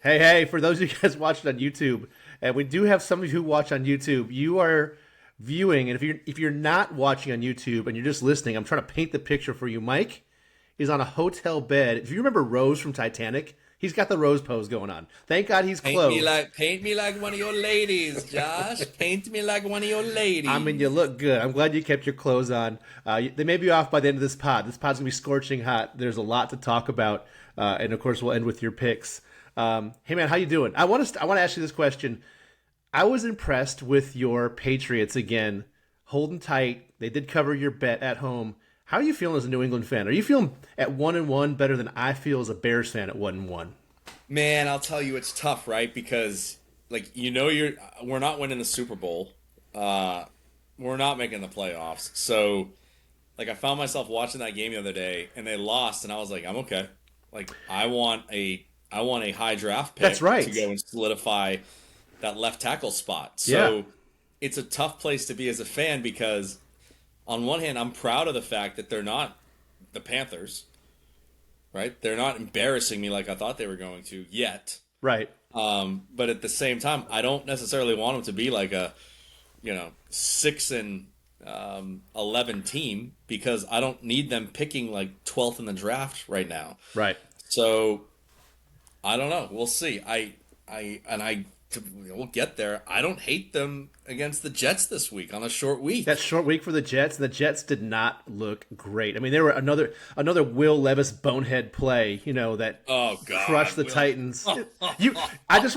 Hey, for those of you guys watching on YouTube, and we do have some of you who watch on YouTube, you are viewing, and if you're not watching on YouTube and you're just listening, I'm trying to paint the picture for you. Mike is on a hotel bed. If you remember Rose from Titanic, he's got the Rose pose going on. Thank God he's clothed. Paint me like one of your ladies, Josh. Paint me like one of your I mean, you ladies. look good. I'm glad you kept your clothes on. They may be off by the end of this pod. This pod's gonna be scorching hot. There's a lot to talk about, and of course, we'll end with your picks. Hey man, how you doing? I want to ask you this question. I was impressed with your Patriots again, holding tight. They did cover your bet at home. How are you feeling as a New England fan? Are you feeling at 1-1 better than I feel as a Bears fan at 1-1? Man, I'll tell you, it's tough, right? Because we're not winning the Super Bowl. Uh, we're not making the playoffs. So, I found myself watching that game the other day, and they lost, and I was like, I'm okay. I want a high draft That's pick to right. go and solidify that left tackle spot. Yeah. So it's a tough place to be as a fan because on one hand, I'm proud of the fact that they're not the Panthers, right? They're not embarrassing me like I thought they were going to yet. Right. But at the same time, I don't necessarily want them to be like a, 6-11 team because I don't need them picking like 12th in the draft right now. Right. So I don't know. We'll see. We'll get there. I don't hate them against the Jets this week on a short That week. short week for the Jets, and the Jets did not look great. I mean, they were another Will Levis bonehead play, that Oh crushed God, the Will. Titans. I was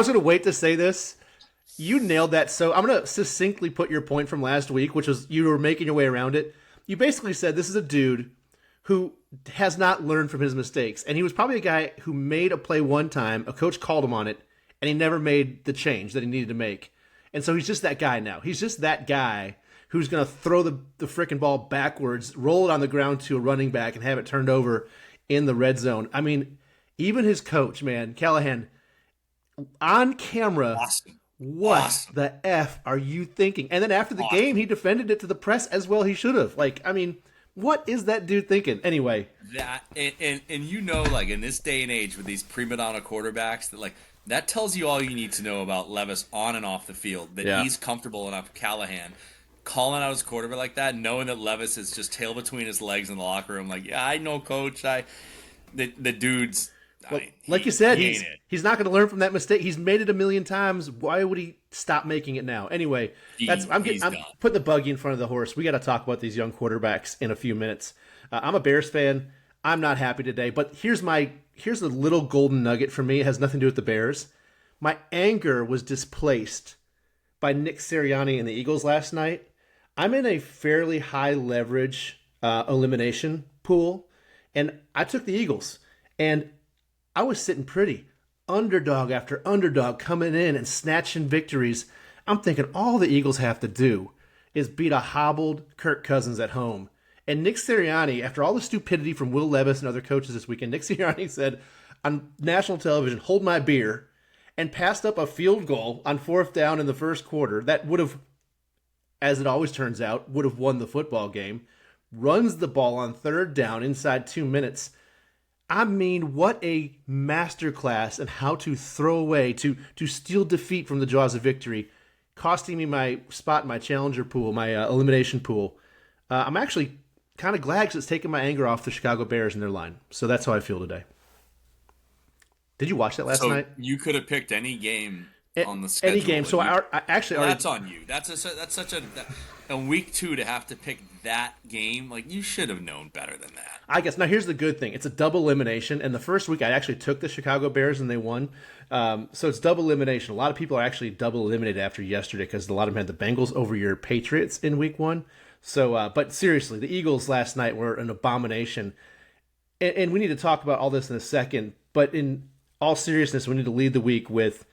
going to wait to say this. You nailed that. So I'm going to succinctly put your point from last week, which was you were making your way around it. You basically said this is a dude who has not learned from his mistakes, and he was probably a guy who made a play one time. A coach called him on it, and he never made the change that he needed to make. And so he's just that guy now. He's just that guy who's going to throw the frickin' ball backwards, roll it on the ground to a running back, and have it turned over in the red zone. I mean, even his coach, man, Callahan, on camera, Awesome, what awesome, the F are you thinking? And then after the game, awesome. he defended it to the press as well he should have. I mean, what is that dude thinking? Anyway, That and like in this day and age with these prima donna quarterbacks that tells you all you need to know about Levis on and off the field. That yeah. he's comfortable enough, Callahan, calling out his quarterback like that, knowing that Levis is just tail between his legs in the locker room. Like, yeah, I know, coach. The dude's. Well, like you He said, ain't it. he's not going to learn from that mistake. He's made it a million times. Why would he stop making it now? Anyway, He's I'm done. putting the buggy in front of the horse. We got to talk about these young quarterbacks in a few minutes. I'm a Bears fan. I'm not happy today, but here's the little golden nugget for me. It has nothing to do with the Bears. My anger was displaced by Nick Sirianni and the Eagles last night. I'm in a fairly high leverage elimination pool, and I took the Eagles. And I was sitting pretty. Underdog after underdog coming in and snatching victories. I'm thinking all the Eagles have to do is beat a hobbled Kirk Cousins at home. And Nick Sirianni, after all the stupidity from Will Levis and other coaches this weekend, Nick Sirianni said on national television, hold my beer, and passed up a field goal on fourth down in the first quarter that would have, as it always turns out, would have won the football game. Runs the ball on third down inside 2 minutes. I mean, what a masterclass in how to throw away, to steal defeat from the jaws of victory, costing me my spot in my challenger pool, my elimination pool. I'm actually kind of glad because it's taken my anger off the Chicago Bears and their line. So that's how I feel today. Did you watch that last So night? you could have picked any game on the Any schedule, game. So and you I actually well, already. that's on you. That's such a week two to have to pick that game. Like you should have known better than that. I guess now here's the good thing. It's a double elimination, and the first week I actually took the Chicago Bears and they won. So it's double elimination. A lot of people are actually double eliminated after yesterday because a lot of them had the Bengals over your Patriots in week one. So, but seriously, the Eagles last night were an abomination, and we need to talk about all this in a second. But in all seriousness, we need to lead the week with.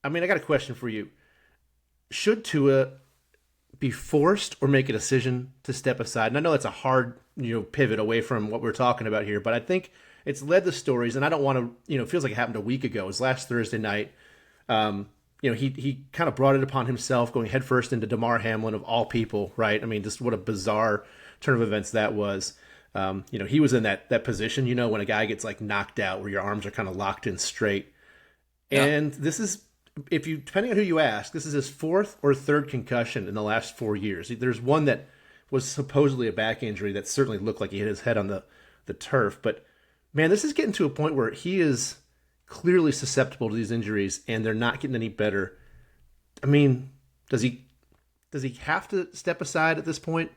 I mean, I got a question for you. Should Tua be forced or make a decision to step aside? And I know that's a hard, pivot away from what we're talking about here, but I think it's led the stories, and I don't want to, it feels like it happened a week ago. It was last Thursday night. He kind of brought it upon himself, going headfirst into Damar Hamlin of all people, right? I mean, just what a bizarre turn of events that was. He was in that position, when a guy gets like knocked out, where your arms are kind of locked in straight. Yeah. And this is, if you, depending on who you ask, this is his fourth or third concussion in the last 4 years. There's one that was supposedly a back injury that certainly looked like he hit his head on the turf. But man, this is getting to a point where he is clearly susceptible to these injuries, and they're not getting any better. I mean, does he have to step aside at this point?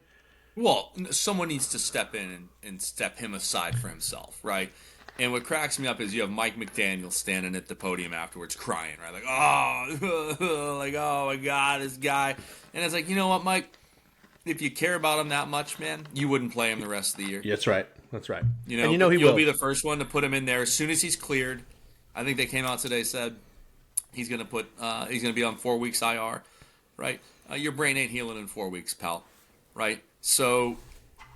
Well, someone needs to step in and step him aside for himself, right? And what cracks me up is you have Mike McDaniel standing at the podium afterwards crying, right? Like, oh, like, oh my God, this guy. And it's like, you know what, Mike? If you care about him that much, man, you wouldn't play him the rest of the year. Yeah, that's right. That's right. You know, And you know he you'll will. be the first one to put him in there as soon as he's cleared. I think they came out today said he's going to be on 4 weeks IR, right? Your brain ain't healing in 4 weeks, pal, right? So,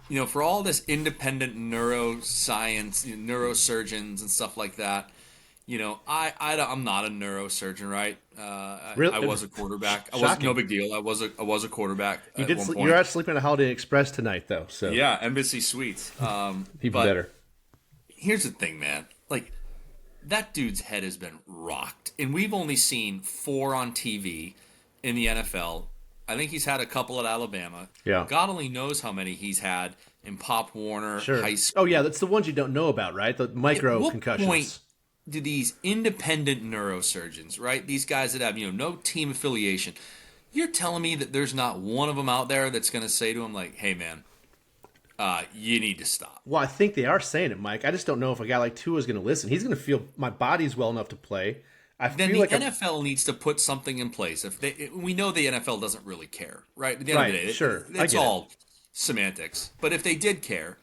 you know, for all this independent neuroscience, neurosurgeons and stuff like that, you know, I'm not a neurosurgeon, right? Really? I was a quarterback. I was Shocking. no big deal. I was a quarterback You at did. one point. You're out sleeping at Holiday Express tonight, though. So Yeah, Embassy Suites. even But better. here's the thing, man. Like, that dude's head has been rocked, and we've only seen 4 on TV in the NFL. I think he's had a couple at Alabama. Yeah. God only knows how many he's had in Pop Warner Sure. High School. Oh yeah, that's the ones you don't know about, right? The micro At what concussions. point do these independent neurosurgeons, right? These guys that have, no team affiliation, you're telling me that there's not one of them out there that's going to say to him, like, hey, man, you need to stop. Well, I think they are saying it, Mike. I just don't know if a guy like Tua is going to listen. He's going to feel my body's well enough to play. I Then feel the like NFL needs to put something in place. We know the NFL doesn't really care, right? At the end Right, of the day, sure. I it's get it. all semantics. But if they did care,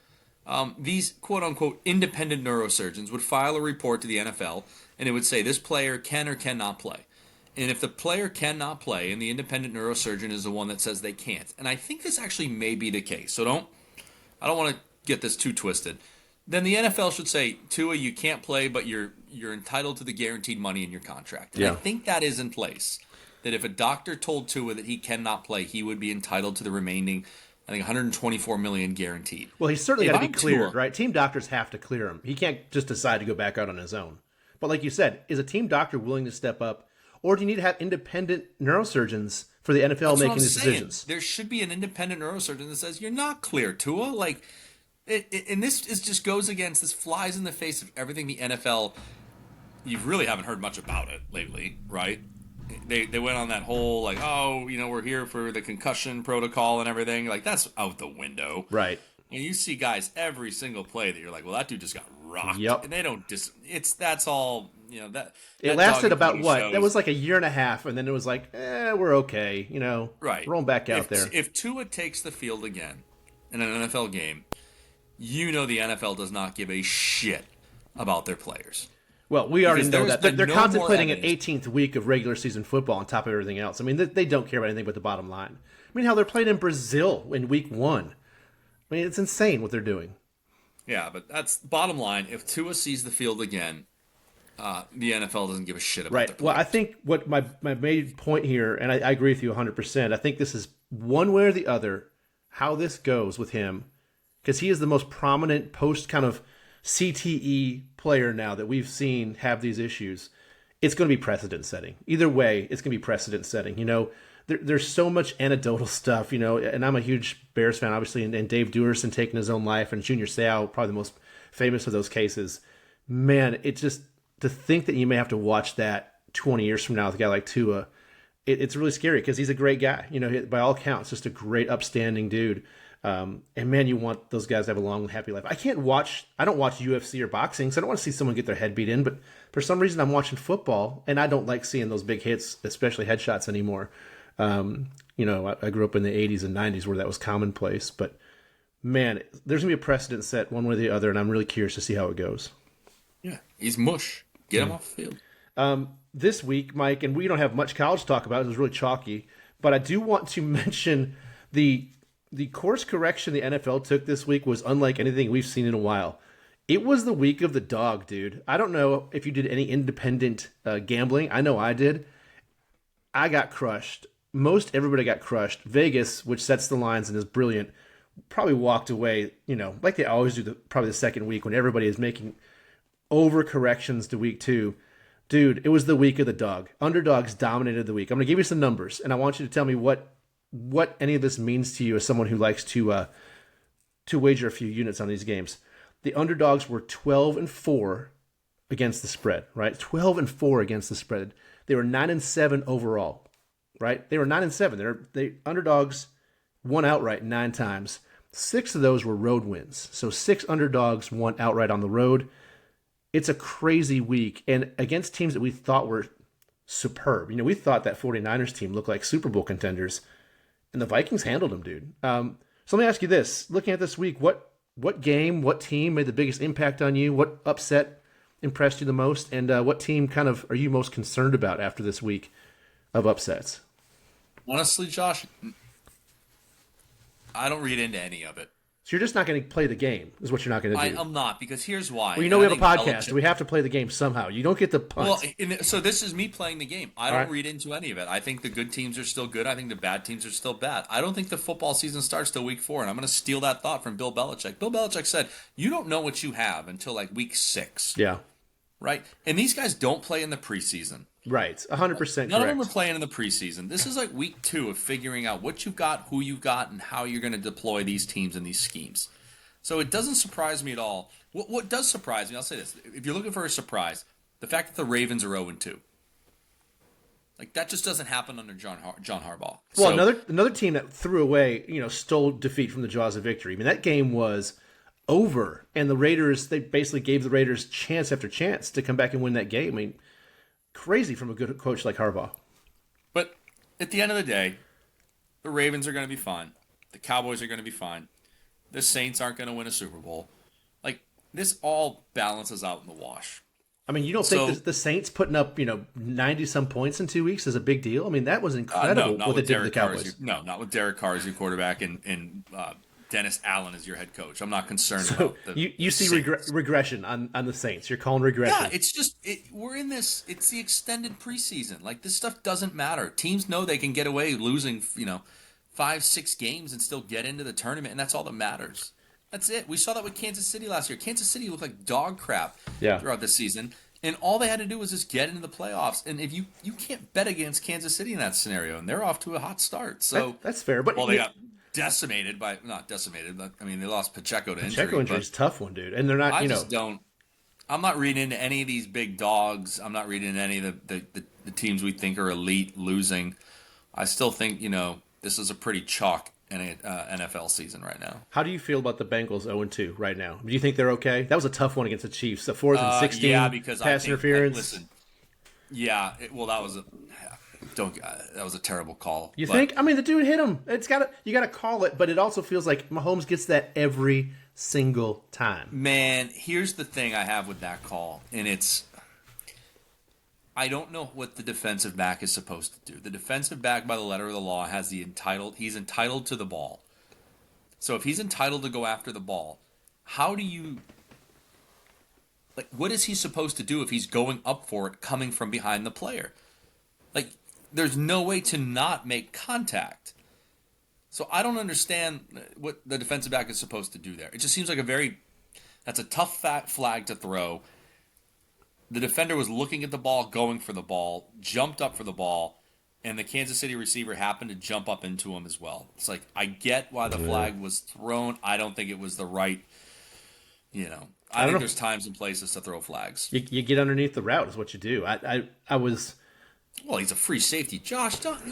these quote unquote independent neurosurgeons would file a report to the NFL, and it would say this player can or cannot play. And if the player cannot play, and the independent neurosurgeon is the one that says they can't, and I think this actually may be the case. So I don't want to get this too twisted. Then the NFL should say, Tua, you can't play, but you're entitled to the guaranteed money in your contract. And Yeah. I think that is in place. That if a doctor told Tua that he cannot play, he would be entitled to the remaining, I think, 124 million guaranteed. Well, he's certainly If got to be I'm cleared, Tua- right? Team doctors have to clear him. He can't just decide to go back out on his own. But like you said, is a team doctor willing to step up, or do you need to have independent neurosurgeons for the NFL That's what making I'm these saying. decisions? There should be an independent neurosurgeon that says you're not clear, Tua. Like, and this just goes against, this flies in the face of everything the NFL. You really haven't heard much about it lately, right? They went on that whole like, oh, we're here for the concussion protocol and everything. Like, that's out the window. Right. And you see guys every single play that you're like, well, that dude just got rocked. Yep. And they don't that's all, that. It that lasted dog about eating what? shows- That was like a year and a half, and then it was like, we're okay, Right. Throw him back out if, there. If Tua takes the field again in an NFL game, the NFL does not give a shit about their players. Well, we already Because know there's that. been They're no more contemplating an evidence. 18th week of regular season football on top of everything else. I mean, they don't care about anything but the bottom line. I mean, how they're playing in Brazil in week 1. I mean, it's insane what they're doing. Yeah, but that's bottom line. If Tua sees the field again, the NFL doesn't give a shit about Right. their Well, I players. think what my main point here, and I agree with you 100%, I think this is one way or the other how this goes with him, because he is the most prominent post kind of CTE player now that we've seen have these issues. It's going to be precedent setting. Either way, it's going to be precedent setting. There's so much anecdotal stuff, and I'm a huge Bears fan, obviously, and Dave Duerson taking his own life, and Junior Seau, probably the most famous of those cases. Man, it's just to think that you may have to watch that 20 years from now with a guy like Tua, it's really scary because he's a great guy. By all accounts, just a great, upstanding dude. And man, you want those guys to have a long, happy life. I don't watch UFC or boxing, so I don't want to see someone get their head beat in. But for some reason, I'm watching football, and I don't like seeing those big hits, especially headshots anymore. I grew up in the 80s and 90s where that was commonplace. But man, there's going to be a precedent set one way or the other, and I'm really curious to see how it goes. Yeah, he's mush. Get him off the field. This week, Mike, and we don't have much college to talk about. It was really chalky, but I do want to mention the course correction the NFL took this week was unlike anything we've seen in a while. It was the week of the dog, dude. I don't know if you did any independent gambling. I know I did. I got crushed. Most everybody got crushed. Vegas, which sets the lines and is brilliant, probably walked away, like they always do probably the second week when everybody is making overcorrections to week 2. Dude, it was the week of the dog. Underdogs dominated the week. I'm going to give you some numbers, and I want you to tell me what any of this means to you as someone who likes to wager a few units on these games. The underdogs were 12-4 against the spread, right? 12-4 against the spread. They were 9-7 overall, right? They were 9-7. They underdogs won outright 9 times. 6 of those were road wins. So 6 underdogs won outright on the road. It's a crazy week, and against teams that we thought were superb. We thought that 49ers team looked like Super Bowl contenders, and the Vikings handled them, dude. So let me ask you this. Looking at this week, what game, what team made the biggest impact on you? What upset impressed you the most? And what team kind of are you most concerned about after this week of upsets? Honestly, Josh, I don't read into any of it. So you're just not going to play the game, is what you're not going to do. I'm not, because here's why. Well, we have a podcast. We have to play the game somehow. You don't get the punt. Well, so this is me playing the game. I don't read into any of it. I think the good teams are still good. I think the bad teams are still bad. I don't think the football season starts till week 4, and I'm going to steal that thought from Bill Belichick. Bill Belichick said, you don't know what you have until like week 6. Yeah. Right? And these guys don't play in the preseason. Right, 100% correct. None of them are playing in the preseason. This is like week 2 of figuring out what you've got, who you've got, and how you're going to deploy these teams and these schemes. So it doesn't surprise me at all. What does surprise me, I'll say this. If you're looking for a surprise, the fact that the Ravens are 0-2. Like, that just doesn't happen under John Harbaugh. Well, another team that threw away, stole defeat from the jaws of victory. I mean, that game was over, and the Raiders, they basically gave the Raiders chance after chance to come back and win that game. I mean, crazy from a good coach like Harbaugh. But at the end of the day, the Ravens are going to be fine. The Cowboys are going to be fine. The Saints aren't going to win a Super Bowl. Like, this all balances out in the wash. I mean, you don't think the Saints putting up, 90-some points in 2 weeks is a big deal? I mean, that was incredible what they did to the Cowboys. Not with Derek Carr as your quarterback and Dennis Allen as your head coach. I'm not concerned about the you see regression on the Saints. You're calling regression. Yeah, it's just we're in this. It's the extended preseason. Like, this stuff doesn't matter. Teams know they can get away losing, 5-6 games and still get into the tournament, and that's all that matters. That's it. We saw that with Kansas City last year. Kansas City looked like dog crap throughout the season, and all they had to do was just get into the playoffs. And if you can't bet against Kansas City in that scenario, and they're off to a hot start. So that's fair. But they got decimated by not decimated, but I mean they lost Pacheco to injury. Pacheco injury is a tough one, dude. And they're not. I'm not reading into any of these big dogs. I'm not reading into any of the teams we think are elite losing. I still think this is a pretty chalk NFL season right now. How do you feel about the Bengals 0-2 right now? Do you think they're okay? That was a tough one against the Chiefs. The 4th and 16 because pass interference. Listen, that was a terrible call. You think? I mean, the dude hit him. You got to call it, but it also feels like Mahomes gets that every single time. Man, here's the thing I have with that call, and I don't know what the defensive back is supposed to do. The defensive back, by the letter of the law, he's entitled to the ball. So if he's entitled to go after the ball, what is he supposed to do if he's going up for it coming from behind the player? Like, there's no way to not make contact. So I don't understand what the defensive back is supposed to do there. It just seems like that's a tough flag to throw. The defender was looking at the ball, going for the ball, jumped up for the ball, and the Kansas City receiver happened to jump up into him as well. It's like, I get why the flag was thrown. I don't think it was the right, I think there's times and places to throw flags. You get underneath the route is what you do. I was... Well, he's a free safety. Josh, don't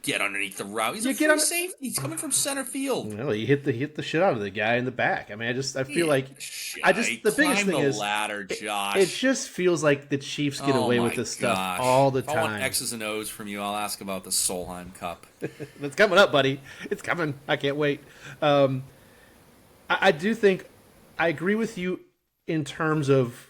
get underneath the route. He's a free safety. He's coming from center field. Well, he hit the shit out of the guy in the back. I mean, I feel like the biggest thing is ladder, Josh. It just feels like the Chiefs get away with this stuff all the time. If I want X's and O's from you, I'll ask about the Solheim Cup. It's coming up, buddy. It's coming. I can't wait. I do think I agree with you in terms of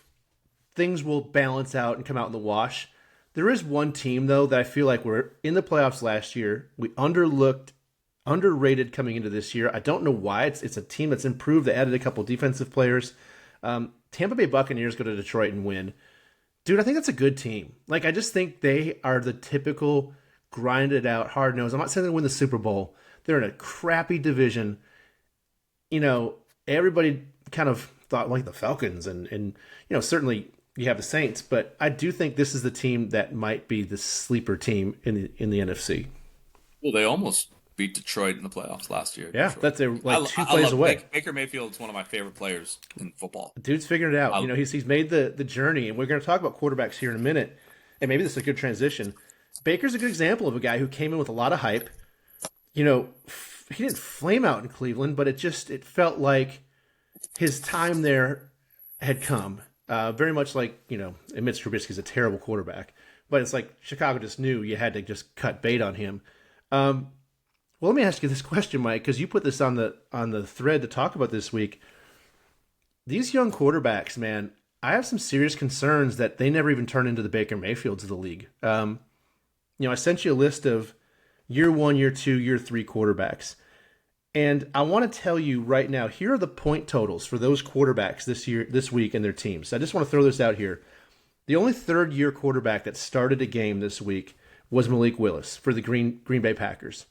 things will balance out and come out in the wash. There is one team, though, that I feel like we're in the playoffs last year. We underrated coming into this year. I don't know why. It's a team that's improved. They added a couple defensive players. Tampa Bay Buccaneers go to Detroit and win. Dude, I think that's a good team. Like, I just think they are the typical grinded out, hard nosed. I'm not saying they win the Super Bowl. They're in a crappy division. Everybody kind of thought like the Falcons and certainly you have the Saints, but I do think this is the team that might be the sleeper team in the NFC. Well, they almost beat Detroit in the playoffs last year. Yeah, Detroit. that's like two plays love away. Baker Mayfield's one of my favorite players in football. Dude's figured it out. I, He's made the journey, and we're going to talk about quarterbacks here in a minute. And maybe this is a good transition. Baker's a good example of a guy who came in with a lot of hype. He didn't flame out in Cleveland, but it felt like his time there had come. Very much like, and Mitch Trubisky's a terrible quarterback, but it's like Chicago just knew you had to just cut bait on him. Well, let me ask you this question, Mike, because you put this on the thread to talk about this week. These young quarterbacks, man, I have some serious concerns that they never even turn into the Baker Mayfields of the league. I sent you a list of year 1, year 2, year 3 quarterbacks. And I want to tell you right now, here are the point totals for those quarterbacks this week and their teams. I just want to throw this out here. The only third-year quarterback that started a game this week was Malik Willis for the Green Bay Packers.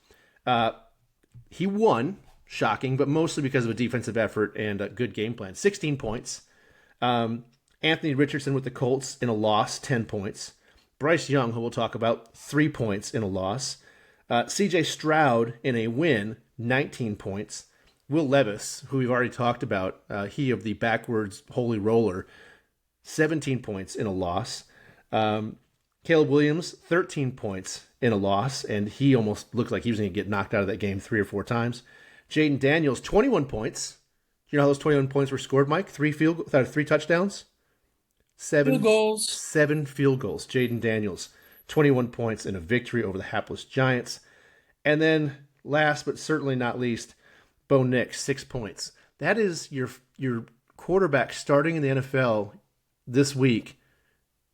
He won, shocking, but mostly because of a defensive effort and a good game plan. 16 points. Anthony Richardson with the Colts in a loss, 10 points. Bryce Young, who we'll talk about, 3 points in a loss. C.J. Stroud in a win, 19 points. Will Levis, who we've already talked about, he of the backwards holy roller, 17 points in a loss. Caleb Williams, 13 points in a loss, and he almost looked like he was going to get knocked out of that game 3 or 4 times. Jaden Daniels, 21 points. You know how those 21 points were scored, Mike? 3 touchdowns? 7 field goals. 7 field goals. Jaden Daniels, 21 points in a victory over the hapless Giants. And then, last but certainly not least, Bo Nix, 6 points. That is your quarterback starting in the NFL this week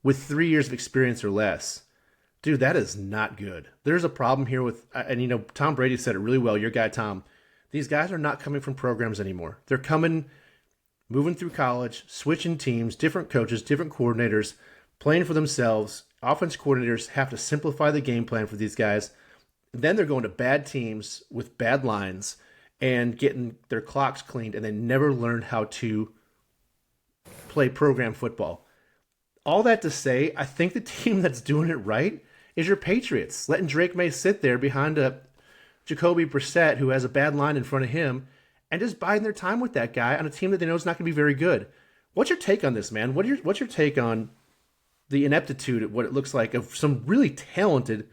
with 3 years of experience or less. Dude, that is not good. There's a problem here with, and Tom Brady said it really well, your guy Tom. These guys are not coming from programs anymore. They're moving through college, switching teams, different coaches, different coordinators, playing for themselves. Offense coordinators have to simplify the game plan for these guys. Then they're going to bad teams with bad lines and getting their clocks cleaned, and they never learn how to play program football. All that to say, I think the team that's doing it right is your Patriots, letting Drake May sit there behind a Jacoby Brissett who has a bad line in front of him and just biding their time with that guy on a team that they know is not going to be very good. What's your take on this, man? What's your take on the ineptitude of what it looks like of some really talented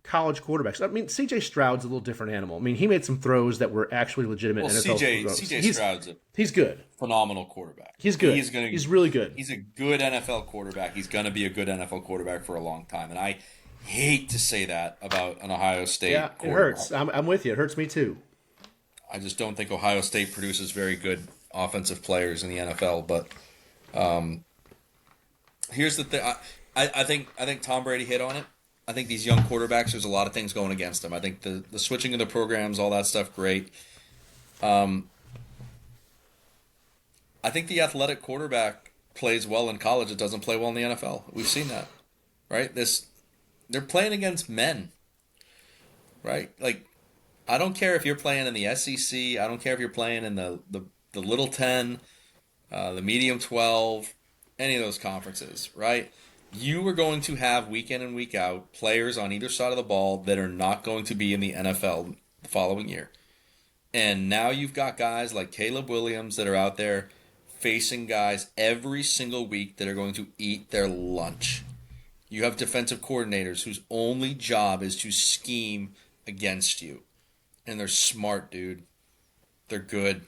college quarterbacks? I mean, C.J. Stroud's a little different animal. I mean, he made some throws that were actually legitimate NFL throws. C.J. Stroud's he's good. Phenomenal quarterback. He's good. He's really good. He's a good NFL quarterback. He's going to be a good NFL quarterback for a long time. And I hate to say that about an Ohio State quarterback. It hurts. I'm with you. It hurts me too. I just don't think Ohio State produces very good offensive players in the NFL. But here's the thing. I think Tom Brady hit on it. I think these young quarterbacks, there's a lot of things going against them. I think the switching of the programs, all that stuff, great. I think the athletic quarterback plays well in college. It doesn't play well in the NFL. We've seen that, right? They're playing against men, right? Like, I don't care if you're playing in the SEC. I don't care if you're playing in the Little 10, the Medium 12, any of those conferences, right? You are going to have week in and week out players on either side of the ball that are not going to be in the NFL the following year. And now you've got guys like Caleb Williams that are out there facing guys every single week that are going to eat their lunch. You have defensive coordinators whose only job is to scheme against you. And they're smart, dude. They're good.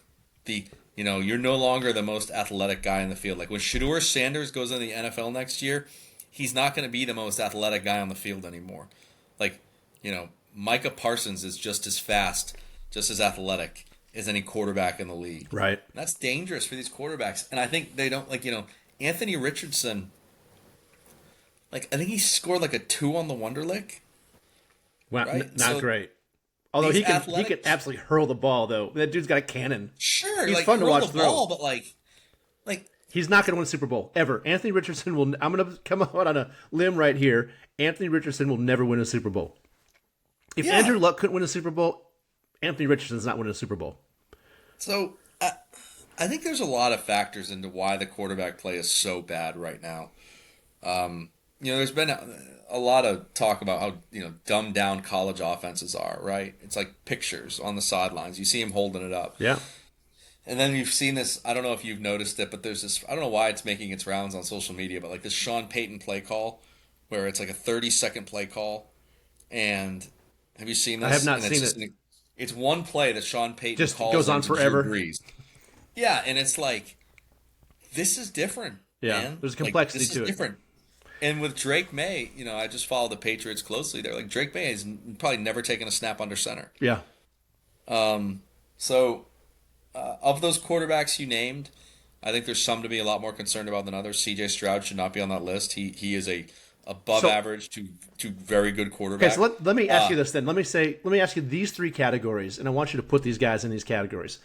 You're no longer the most athletic guy in the field. Like when Shedeur Sanders goes in the NFL next year, he's not going to be the most athletic guy on the field anymore. Like, Micah Parsons is just as fast, just as athletic as any quarterback in the league. Right. And that's dangerous for these quarterbacks. And I think they don't, Anthony Richardson, I think he scored a 2 on the Wonderlic. Well, right? Not great. Although he can absolutely hurl the ball, though. That dude's got a cannon. Sure, he's fun to watch the ball, but he's not going to win a Super Bowl ever. Anthony Richardson will. I'm going to come out on a limb right here. Anthony Richardson will never win a Super Bowl. If Andrew Luck couldn't win a Super Bowl, Anthony Richardson's not winning a Super Bowl. So I think there's a lot of factors into why the quarterback play is so bad right now. There's been a lot of talk about how dumbed down college offenses are, right? It's like pictures on the sidelines. You see him holding it up, Yeah. and then you've seen this. I don't know if you've noticed it, but there's this. I don't know why it's making its rounds on social media, but like this Sean Payton play call, where it's like a 30-second play call, and have you seen I have this? not And it's seen just it. it's one play that Sean Payton Just calls goes on into Drew forever. Brees. Yeah, and it's like this is different, Yeah. man. There's a Like complexity this is to it. different. And with Drake May, I just follow the Patriots closely. They're like Drake May has probably never taken a snap under center. Yeah. So of those quarterbacks you named, I think there's some to be a lot more concerned about than others. C.J. Stroud should not be on that list. He is a above So average to very good okay, so quarterback. let me ask you this then. Let me ask you these three categories, and I want you to put these guys in these categories.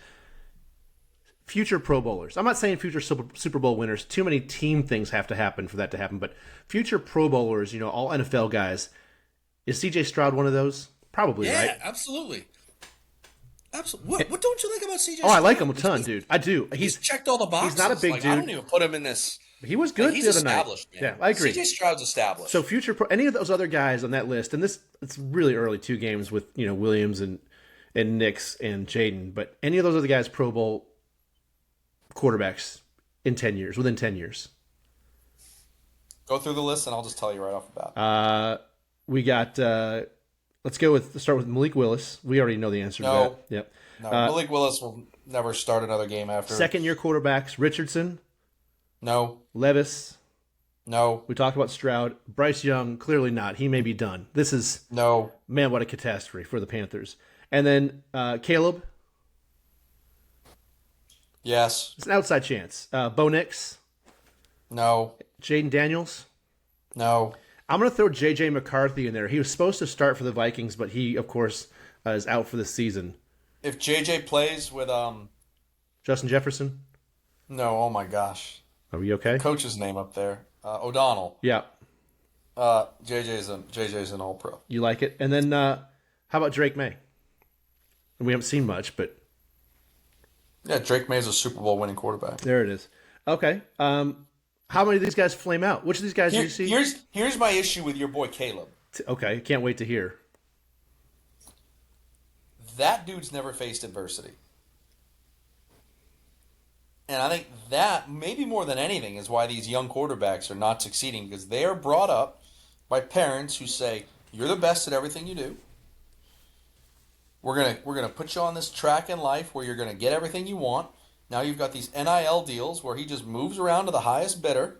Future Pro Bowlers. I'm not saying future Super Bowl winners. Too many team things have to happen for that to happen. But future Pro Bowlers, all NFL guys. Is C.J. Stroud one of those? Probably, Yeah, right? absolutely. Absolutely. What don't you like about C.J. Oh, I like Stroud? him a ton, dude. I do. He's checked all the boxes. He's not a big like, dude. I don't even put him in this. He was Like, good he's the other night. established, man. Yeah, I agree. C.J. Stroud's established. So any of those other guys on that list, and it's really early, 2 games with Williams and Nix and Jaden, but any of those other guys Pro Bowl quarterbacks in 10 years, within 10 years. Go through the list, and I'll just tell you right off the bat. We got. Let's start with Malik Willis. We already know the answer No. to that. Yep. No, Malik Willis will never start another game after. Second year quarterbacks: Richardson, No, Levis. no, We talked about Stroud. Bryce Young, clearly not. He may be done. This is no, man, what a catastrophe for the Panthers. And then Caleb. yes, It's an outside chance. Bo Nix, no, Jaden Daniels. no. I'm going to throw J.J. McCarthy in there. He was supposed to start for the Vikings, but he, of course, is out for the season. If JJ plays with Justin Jefferson, no, oh my gosh, are we okay? coach's name up there, O'Donnell. Yeah, JJ's an All Pro. you like it. And then how about Drake May? We haven't seen much, but Yeah, Drake May's a Super Bowl winning quarterback. there it is. Okay. How many of these guys flame out? Which of these guys do you see? Here's my issue with your boy Caleb. Okay, can't wait to hear. That dude's never faced adversity. And I think that, maybe more than anything, is why these young quarterbacks are not succeeding, because they are brought up by parents who say, you're the best at everything you do. We're gonna put you on this track in life where you're gonna get everything you want. Now you've got these NIL deals where he just moves around to the highest bidder,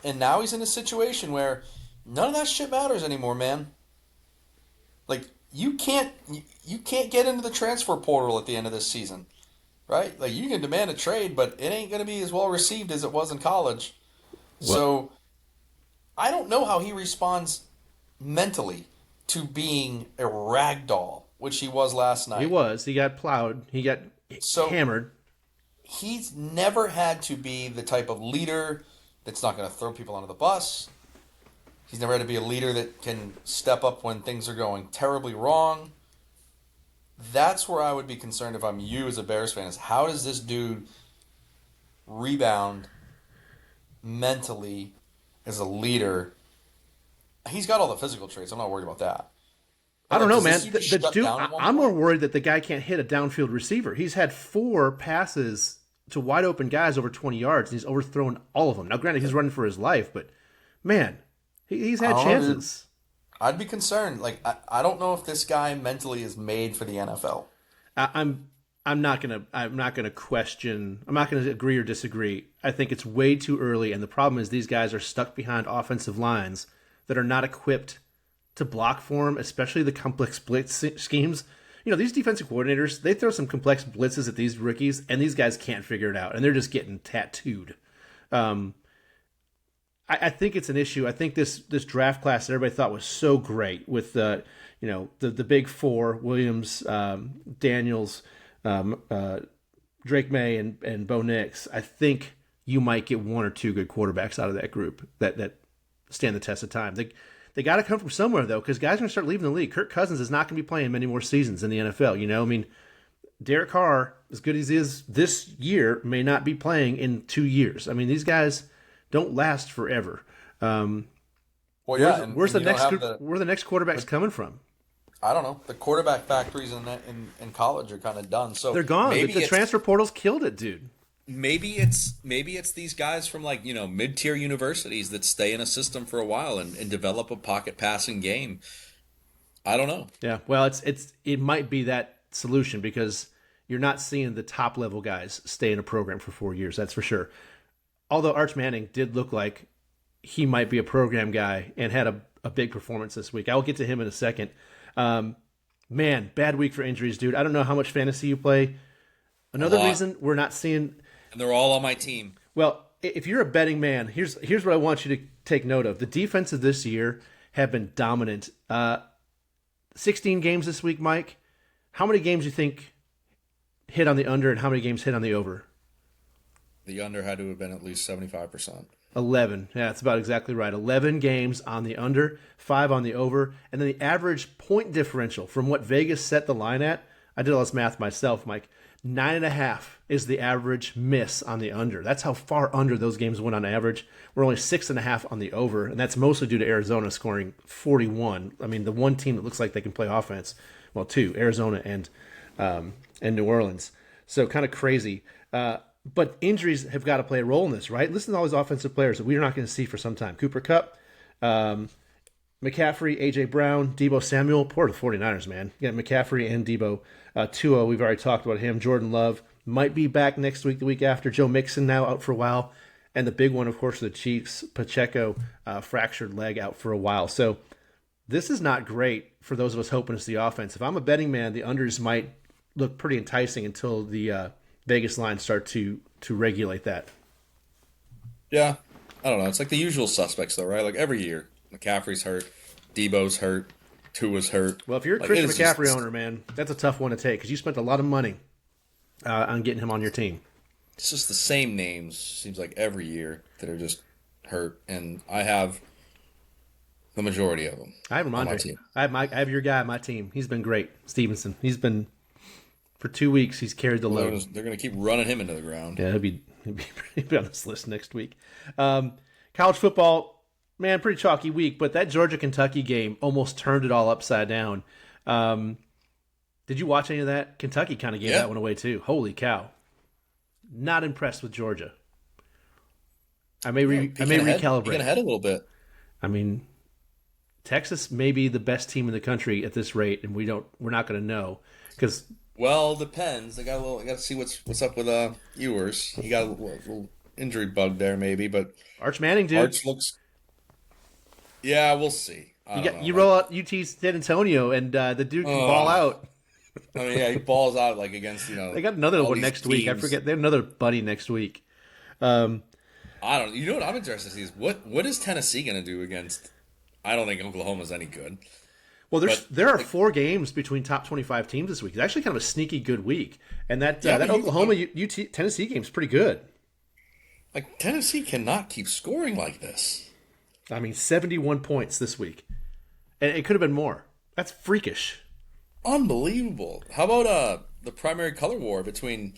and now he's in a situation where none of that shit matters anymore, man. Like you can't get into the transfer portal at the end of this season, right? Like you can demand a trade, but it ain't gonna be as well received as it was in college. So I don't know how he responds mentally to being a rag doll, which he was last night. He was. He got plowed. He got hammered. He's never had to be the type of leader that's not going to throw people under the bus. He's never had to be a leader that can step up when things are going terribly wrong. That's where I would be concerned if I'm you as a Bears fan, is how does this dude rebound mentally as a leader? He's got all the physical traits. I'm not worried about that. I don't know, Does man. this dude just The shut dude, down at one I'm more point? worried that the guy can't hit a downfield receiver. He's had 4 passes to wide open guys over 20 yards, and he's overthrown all of them. Now, granted, he's running for his life, but man, he's had Oh, chances. I'd be concerned. Like I don't know if this guy mentally is made for the NFL. I'm not gonna question. I'm not gonna agree or disagree. I think it's way too early, and the problem is these guys are stuck behind offensive lines that are not equipped to block for him, especially the complex blitz schemes. These defensive coordinators, they throw some complex blitzes at these rookies, and these guys can't figure it out, and they're just getting tattooed. I think it's an issue. I think this draft class that everybody thought was so great with the big 4, Williams, Daniels, Drake May, and Bo Nix. I think you might get 1 or 2 good quarterbacks out of that group that stand the test of time. They got to come from somewhere, though, because guys are going to start leaving the league. Kirk Cousins is not going to be playing many more seasons in the NFL. I mean, Derek Carr, as good as he is this year, may not be playing in 2 years. I mean, these guys don't last forever. Um, Well, where's yeah, where's and the you don't next have the where are the next quarterbacks coming from? I don't know, the quarterback factories in college are kind of done. So They're gone. The transfer portal's killed it, dude. maybe it's these guys from like mid tier universities that stay in a system for a while and develop a pocket passing game. I don't know. Yeah, well, it might be that solution because you're not seeing the top level guys stay in a program for 4 years. That's for sure. Although Arch Manning did look like he might be a program guy and had a big performance this week. I'll get to him in a second. Um, Man, bad week for injuries, dude. I don't know how much fantasy you play. A Another lot, reason we're not seeing. and they're all on my team. Well, if you're a betting man, here's what I want you to take note of. The defenses this year have been dominant. 16 games this week, Mike. How many games do you think hit on the under, and how many games hit on the over? The under had to have been at least 75%. 11. Yeah, that's about exactly right. 11 games on the under, 5 on the over. And then the average point differential from what Vegas set the line at, I did all this math myself, Mike. 9.5 is the average miss on the under. That's how far under those games went on average. We're only 6.5 on the over, and that's mostly due to Arizona scoring 41. I mean, the one team that looks like they can play offense, well, two, Arizona and New Orleans. So kind of crazy. But injuries have got to play a role in this, right? Listen to all these offensive players that we're not going to see for some time. Cooper Kupp, McCaffrey, A.J. Brown, Debo Samuel. Poor the 49ers, man. You got McCaffrey and Debo. Tua, we've already talked about him. Jordan Love might be back next week, the week after. Joe Mixon now out for a while. And the big one, of course, the Chiefs, Pacheco, fractured leg out for a while. So this is not great for those of us hoping to see offense. If I'm a betting man, the unders might look pretty enticing until the Vegas lines start to regulate that. Yeah, I don't know. It's like the usual suspects, though, right? Like every year, McCaffrey's hurt, Debo's hurt, Tua's hurt. Well, if you're a Like Christian McCaffrey owner, man, that's a tough one to take because you spent a lot of money on getting him on your team. it's just the same names. Seems like every year that are just hurt, and I have the majority of them I have on my Ramondre. team. I have your guy on my team. He's been great, Stevenson. He's been for 2 weeks. He's carried the They're load. gonna, they're gonna keep running him into the ground. Yeah, he'll be on this list next week. College football, man, pretty chalky week, but that Georgia Kentucky game almost turned it all upside down. Did you watch any of that? Kentucky kind of gave Yeah. that one away too. Holy cow! Not impressed with Georgia. I may recalibrate. Peeking ahead a little bit. I mean, Texas may be the best team in the country at this rate, and we're not going to know because Well, depends. I got to see what's up with Ewers. He got a little injury bug there, maybe, but Arch Manning, dude, Arch looks. Yeah, we'll see. I don't know. you roll out UT San Antonio, and the dude can ball out. I mean, yeah, he balls out like against They got another all one these next week. I teams. forget. They have another buddy next week. I don't. You know what I'm interested to see is what is Tennessee going to do against? I don't think Oklahoma's any good. Well, But, there are 4 games between top 25 teams this week. It's actually kind of a sneaky good week, and that Yeah, that but Oklahoma Tennessee game is pretty good. Like Tennessee cannot keep scoring like this. I mean, 71 points this week, and it could have been more. That's freakish. Unbelievable. How about the primary color war between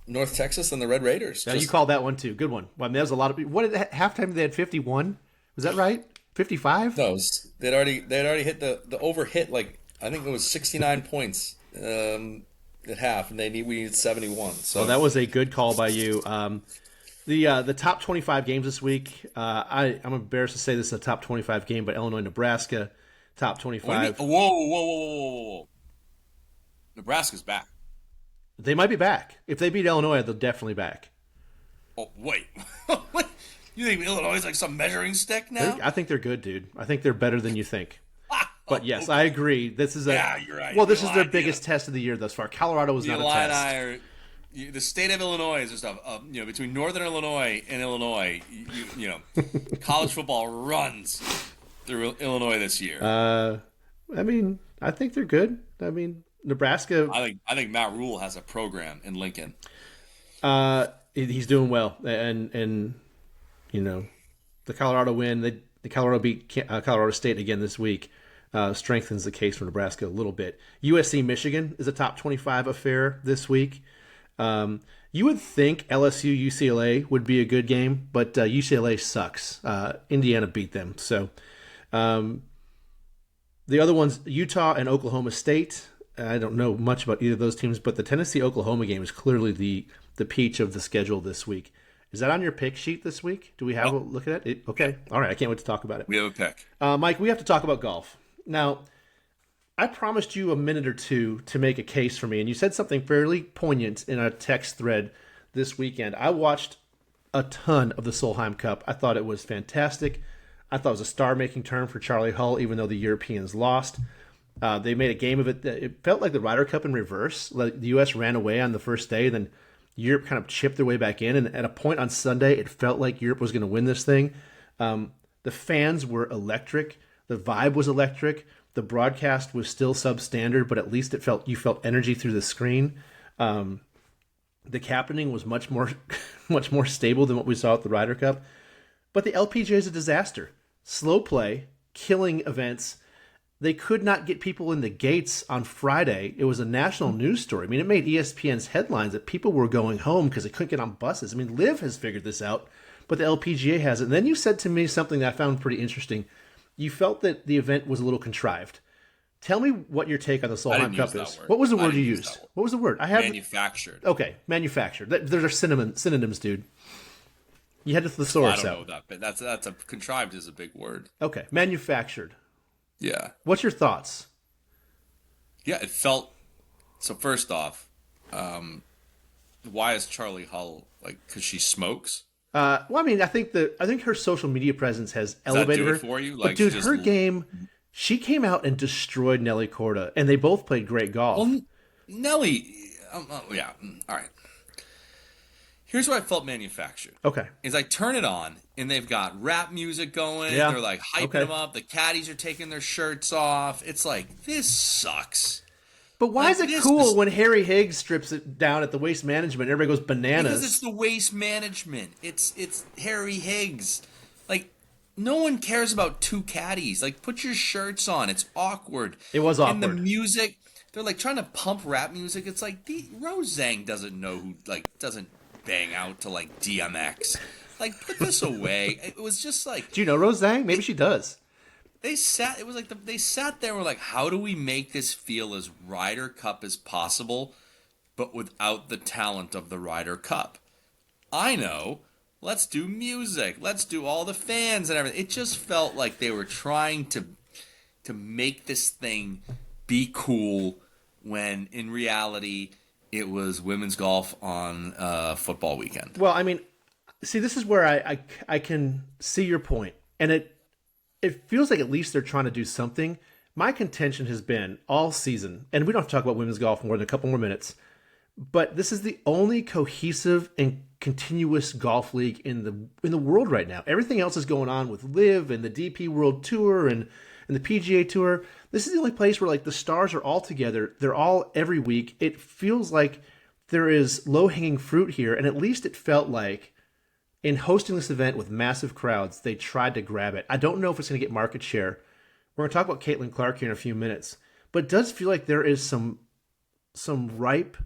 North Texas and the Red Raiders? Now you called that one too. Good one. Well, I mean, there's a lot of people. What did halftime they had 51? Was that right? 55? No, they'd already hit the over hit like I think it was 69 points at half, and we needed 71. So Well, that was a good call by you. The top 25 games this week. I'm embarrassed to say this is a top 25 game, but Illinois, Nebraska, top What do you 25. mean? Whoa. Nebraska's back. They might be back. If they beat Illinois, they're definitely back. Oh, wait. What? You think Illinois is like some measuring stick now? I think they're good, dude. I think they're better than you think. But yes, I agree. This is Yeah, you're right. Well, this The is their Illini- biggest test of the year thus far. Colorado was The not a Illini test. are the state of Illinois is just between Northern Illinois and Illinois, college football runs through Illinois this year. I mean, I think they're good. I mean, Nebraska. I think Matt Rule has a program in Lincoln. He's doing well, and the Colorado win. The Colorado beat Colorado State again this week. strengthens the case for Nebraska a little bit. USC Michigan is a top 25 affair this week. You would think LSU UCLA would be a good game, but UCLA sucks. Indiana beat them. So the other ones, Utah and Oklahoma State. I don't know much about either of those teams, but the Tennessee-Oklahoma game is clearly the peach of the schedule this week. Is that on your pick sheet this week? Do we have a look at it? Okay. All right. I can't wait to talk about it. We have a pick. Mike, we have to talk about golf. Now, I promised you a minute or two to make a case for me, and you said something fairly poignant in a text thread this weekend. I watched a ton of the Solheim Cup. I thought it was fantastic. I thought it was a star-making turn for Charlie Hull, even though the Europeans lost. They made a game of it. It felt like the Ryder Cup in reverse. Like the U.S. ran away on the first day, then Europe kind of chipped their way back in. And at a point on Sunday, it felt like Europe was going to win this thing. The fans were electric. The vibe was electric. The broadcast was still substandard, but at least you felt energy through the screen. The captaining was much more much more stable than what we saw at the Ryder Cup. But the LPGA is a disaster. Slow play, killing events. They could not get people in the gates on Friday. It was a national news story. I mean, it made ESPN's headlines that people were going home because they couldn't get on buses. I mean, Liv has figured this out, but the LPGA hasn't. And then you said to me something that I found pretty interesting. You felt that the event was a little contrived. Tell me what your take on the Solheim Cup is. What was the word you used? What was the word? Manufactured. Okay, manufactured. Those are synonyms, dude. You had the thesaurus out. I don't know that, but that's a contrived is a big word. Okay, manufactured. Yeah. What's your thoughts? Yeah, it felt so. First off, why is Charlie Hull like? Because she smokes. Well, I mean, I think her social media presence has elevated her. For you? Like, but dude, her game, she came out and destroyed Nelly Korda, and they both played great golf. Well, Nelly, yeah, all right. Here's what I felt manufactured. Okay. Is I turn it on, and they've got rap music going. Yeah. They're like hyping them up. The caddies are taking their shirts off. It's like, this sucks. But why is it cool when Harry Higgs strips it down at the Waste Management? Everybody goes bananas. Because it's the Waste Management. It's Harry Higgs. Like, no one cares about two caddies. Like, put your shirts on. It's awkward. It was awkward. And the music, they're like trying to pump rap music. It's like, Rose Zhang doesn't know who, like, doesn't bang out to, like, DMX. Like, put this away. It was just like... Do you know Rose Zhang? Maybe she does. They sat there and were like, how do we make this feel as Ryder Cup as possible, but without the talent of the Ryder Cup? I know. Let's do music. Let's do all the fans and everything. It just felt like they were trying to make this thing be cool when in reality it was women's golf on football weekend. Well, I mean, see, this is where I can see your point, and it feels like at least they're trying to do something. My contention has been all season, and we don't have to talk about women's golf more than a couple more minutes, but this is the only cohesive and continuous golf league in the world right now. Everything else is going on with Liv and the DP World Tour and the PGA Tour. This is the only place where like the stars are all together. They're all every week. It feels like there is low-hanging fruit here, and at least it felt like in hosting this event with massive crowds, they tried to grab it. I don't know if it's going to get market share. We're going to talk about Caitlin Clark here in a few minutes, but it does feel like there is some ripe,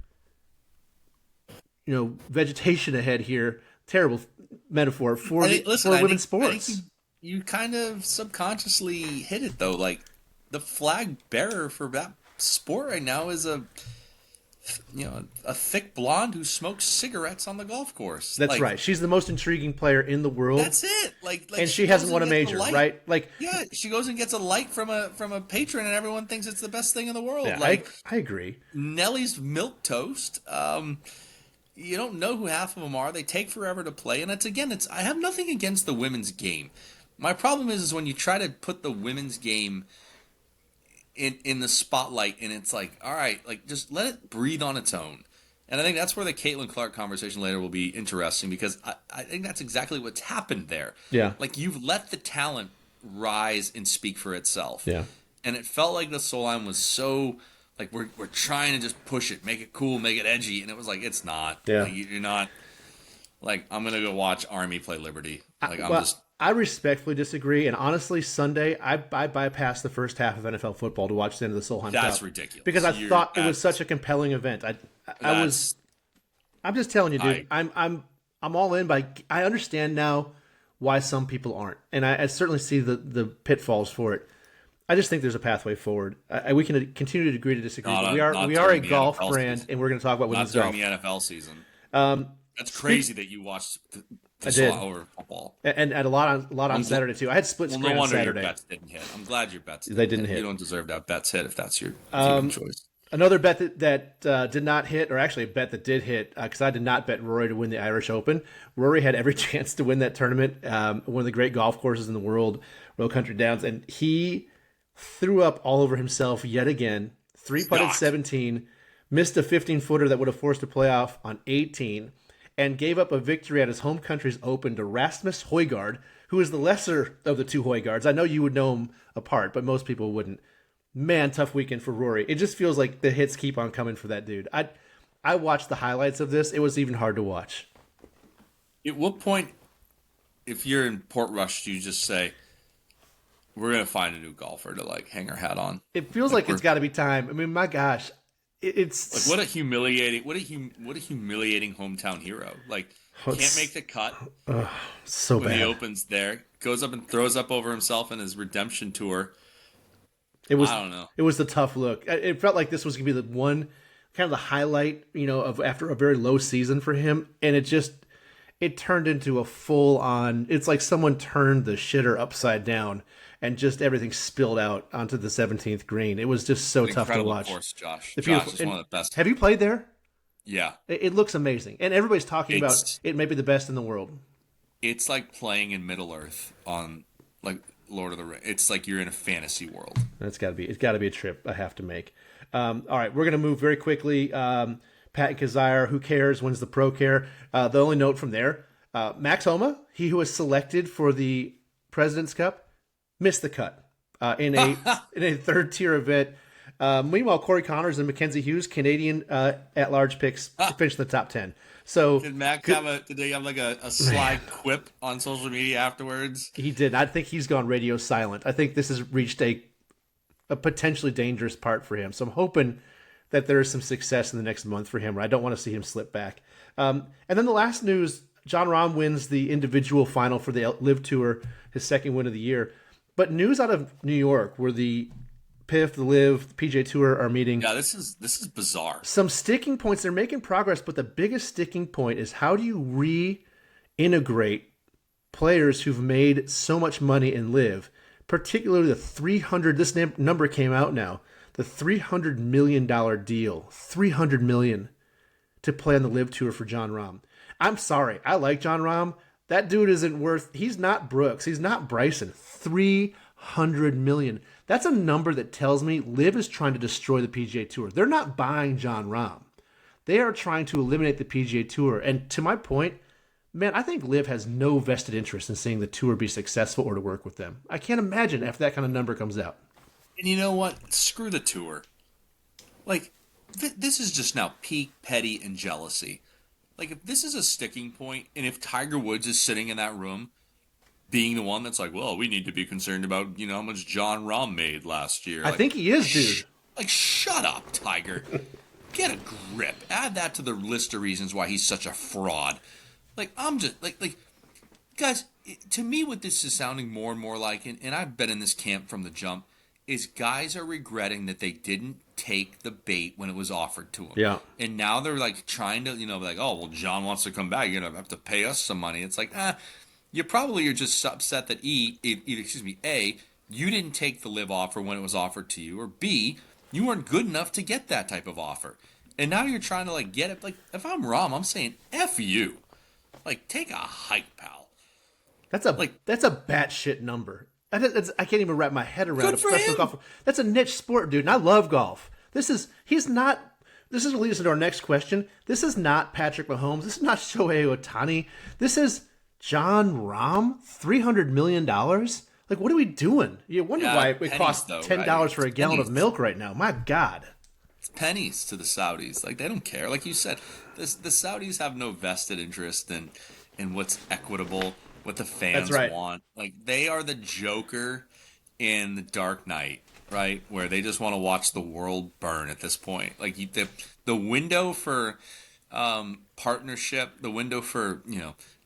vegetation ahead here. Terrible metaphor for women's sports. You kind of subconsciously hit it though. Like the flag bearer for that sport right now is a thick blonde who smokes cigarettes on the golf course. That's right. She's the most intriguing player in the world. That's it. And she hasn't won a major, right? Like, yeah, she goes and gets a like from a patron, and everyone thinks it's the best thing in the world. Yeah, like, I agree. Nelly's milk toast. You don't know who half of them are. They take forever to play, and I have nothing against the women's game. My problem is when you try to put the women's game in the spotlight, and it's like, all right, like just let it breathe on its own. And I think that's where the Caitlin Clark conversation later will be interesting, because I think that's exactly what's happened there. Yeah. Like you've let the talent rise and speak for itself. Yeah. And it felt like the Solheim was so like we're trying to just push it, make it cool, make it edgy, and it was like it's not. Yeah. Like, you're not. Like I'm gonna go watch Army play Liberty. Like I respectfully disagree. And honestly, Sunday, I bypassed the first half of NFL football to watch the end of the Solheim That's Cup ridiculous. because I thought it was That's such a compelling event. I was. that's I'm just telling you, dude. I I'm all in. But I understand now why some people aren't, and I certainly see the pitfalls for it. I just think there's a pathway forward. We can continue to agree to disagree, but not we are a during the golf NFL brand, season. and we're going to talk about Not women's during golf. the NFL season. That's Speak, crazy that you watched I this did, over football. and a lot on Saturday too. I had split Well, screen no on wonder your Saturday. bets didn't hit. I'm glad your bets They didn't didn't hit. You hit. don't deserve to have bets hit if that's your viewing choice. Another bet that did not hit, or actually a bet that did hit, because I did not bet Rory to win the Irish Open. Rory had every chance to win that tournament. One of the great golf courses in the world, Royal Country Downs, and he threw up all over himself yet again. Three putted Shocked. 17, missed a 15-footer that would have forced a playoff on 18, and gave up a victory at his home country's Open to Rasmus Højgaard, who is the lesser of the two Højgaards. I know you would know him apart, but most people wouldn't. Man, tough weekend for Rory. It just feels like the hits keep on coming for that dude. I watched the highlights of this. It was even hard to watch. At what point, if you're in Portrush, do you just say, "We're gonna find a new golfer to like hang our hat on"? It feels like it's got to be time. I mean, my gosh, it's Like what a humiliating, what a humiliating hometown hero. Like can't make the cut so when he bad. opens there, goes up and throws up over himself in his redemption tour. It was I don't know. It was the tough look. It felt like this was gonna be the one kind of the highlight, of after a very low season for him, and it turned into a full on. It's like someone turned the shitter upside down, and just everything spilled out onto the 17th green. It was just so tough to Incredible watch. course, Josh. The Josh beautiful- is one of the best. Have you played there? Yeah, It looks amazing, and everybody's talking about It's- it may be the best in the world. it's like playing in Middle Earth on like Lord of the Rings. It's like you're in a fantasy world. It's got to be a trip I have to make. All right, we're going to move very quickly. Pat Kazire, who cares, wins the Pro Care. The only note from there, Max Homa, he who was selected for the President's Cup, missed the cut in a third tier event. Meanwhile, Corey Connors and Mackenzie Hughes, Canadian at-large picks, finished in the top 10. So Did Max did they have like a sly quip on social media afterwards? he did. I think he's gone radio silent. I think this has reached a potentially dangerous part for him. So I'm hoping that there is some success in the next month for him. I don't want to see him slip back. And then the last news, John Rahm wins the individual final for the Live Tour, his second win of the year. But news out of New York, where the PIF, the Live, the PJ Tour are meeting. Yeah, this is bizarre. Some sticking points. They're making progress, but the biggest sticking point is how do you reintegrate players who've made so much money in Live, particularly the 300. This number came out now. The $300 million deal, $300 million to play on the Live Tour for John Rahm. I'm sorry, I like John Rahm. That dude isn't worth. He's not Brooks. He's not Bryson. $300 million. That's a number that tells me Liv is trying to destroy the PGA Tour. They're not buying John Rahm. They are trying to eliminate the PGA Tour. And to my point, man, I think Liv has no vested interest in seeing the tour be successful or to work with them. I can't imagine after that kind of number comes out. And you know what? Screw the tour. Like, this is just now peak petty and jealousy. Like, if this is a sticking point, and if Tiger Woods is sitting in that room, being the one that's like, well, we need to be concerned about, how much John Rahm made last year. I think he is, dude. Shut up, Tiger. Get a grip. Add that to the list of reasons why he's such a fraud. Like, I'm just, guys, to me what this is sounding more and more like, and I've been in this camp from the jump, is guys are regretting that they didn't take the bait when it was offered to them. Yeah. And now they're, trying to, oh, well, John wants to come back. You're going to have to pay us some money. It's like, you probably are just upset that A, you didn't take the live offer when it was offered to you, or B, you weren't good enough to get that type of offer. And now you're trying to get it. If I'm Rom, I'm saying F you. Take a hike, pal. That's a batshit number. I can't even wrap my head around Good a for professional him. golfer. That's a niche sport, dude, and I love golf. This is what leads us into our next question. This is not Patrick Mahomes. This is not Shohei Ohtani. This is John Rahm, $300 million. What are we doing? You wonder why it pennies, costs though, $10 right? for a gallon of milk right now. My God. It's pennies to the Saudis. They don't care. Like you said, the Saudis have no vested interest in what's equitable. what the That's fans right. want. Like they are the Joker in the Dark Knight, right? Where they just want to watch the world burn at this point. Like the window for partnership, the window for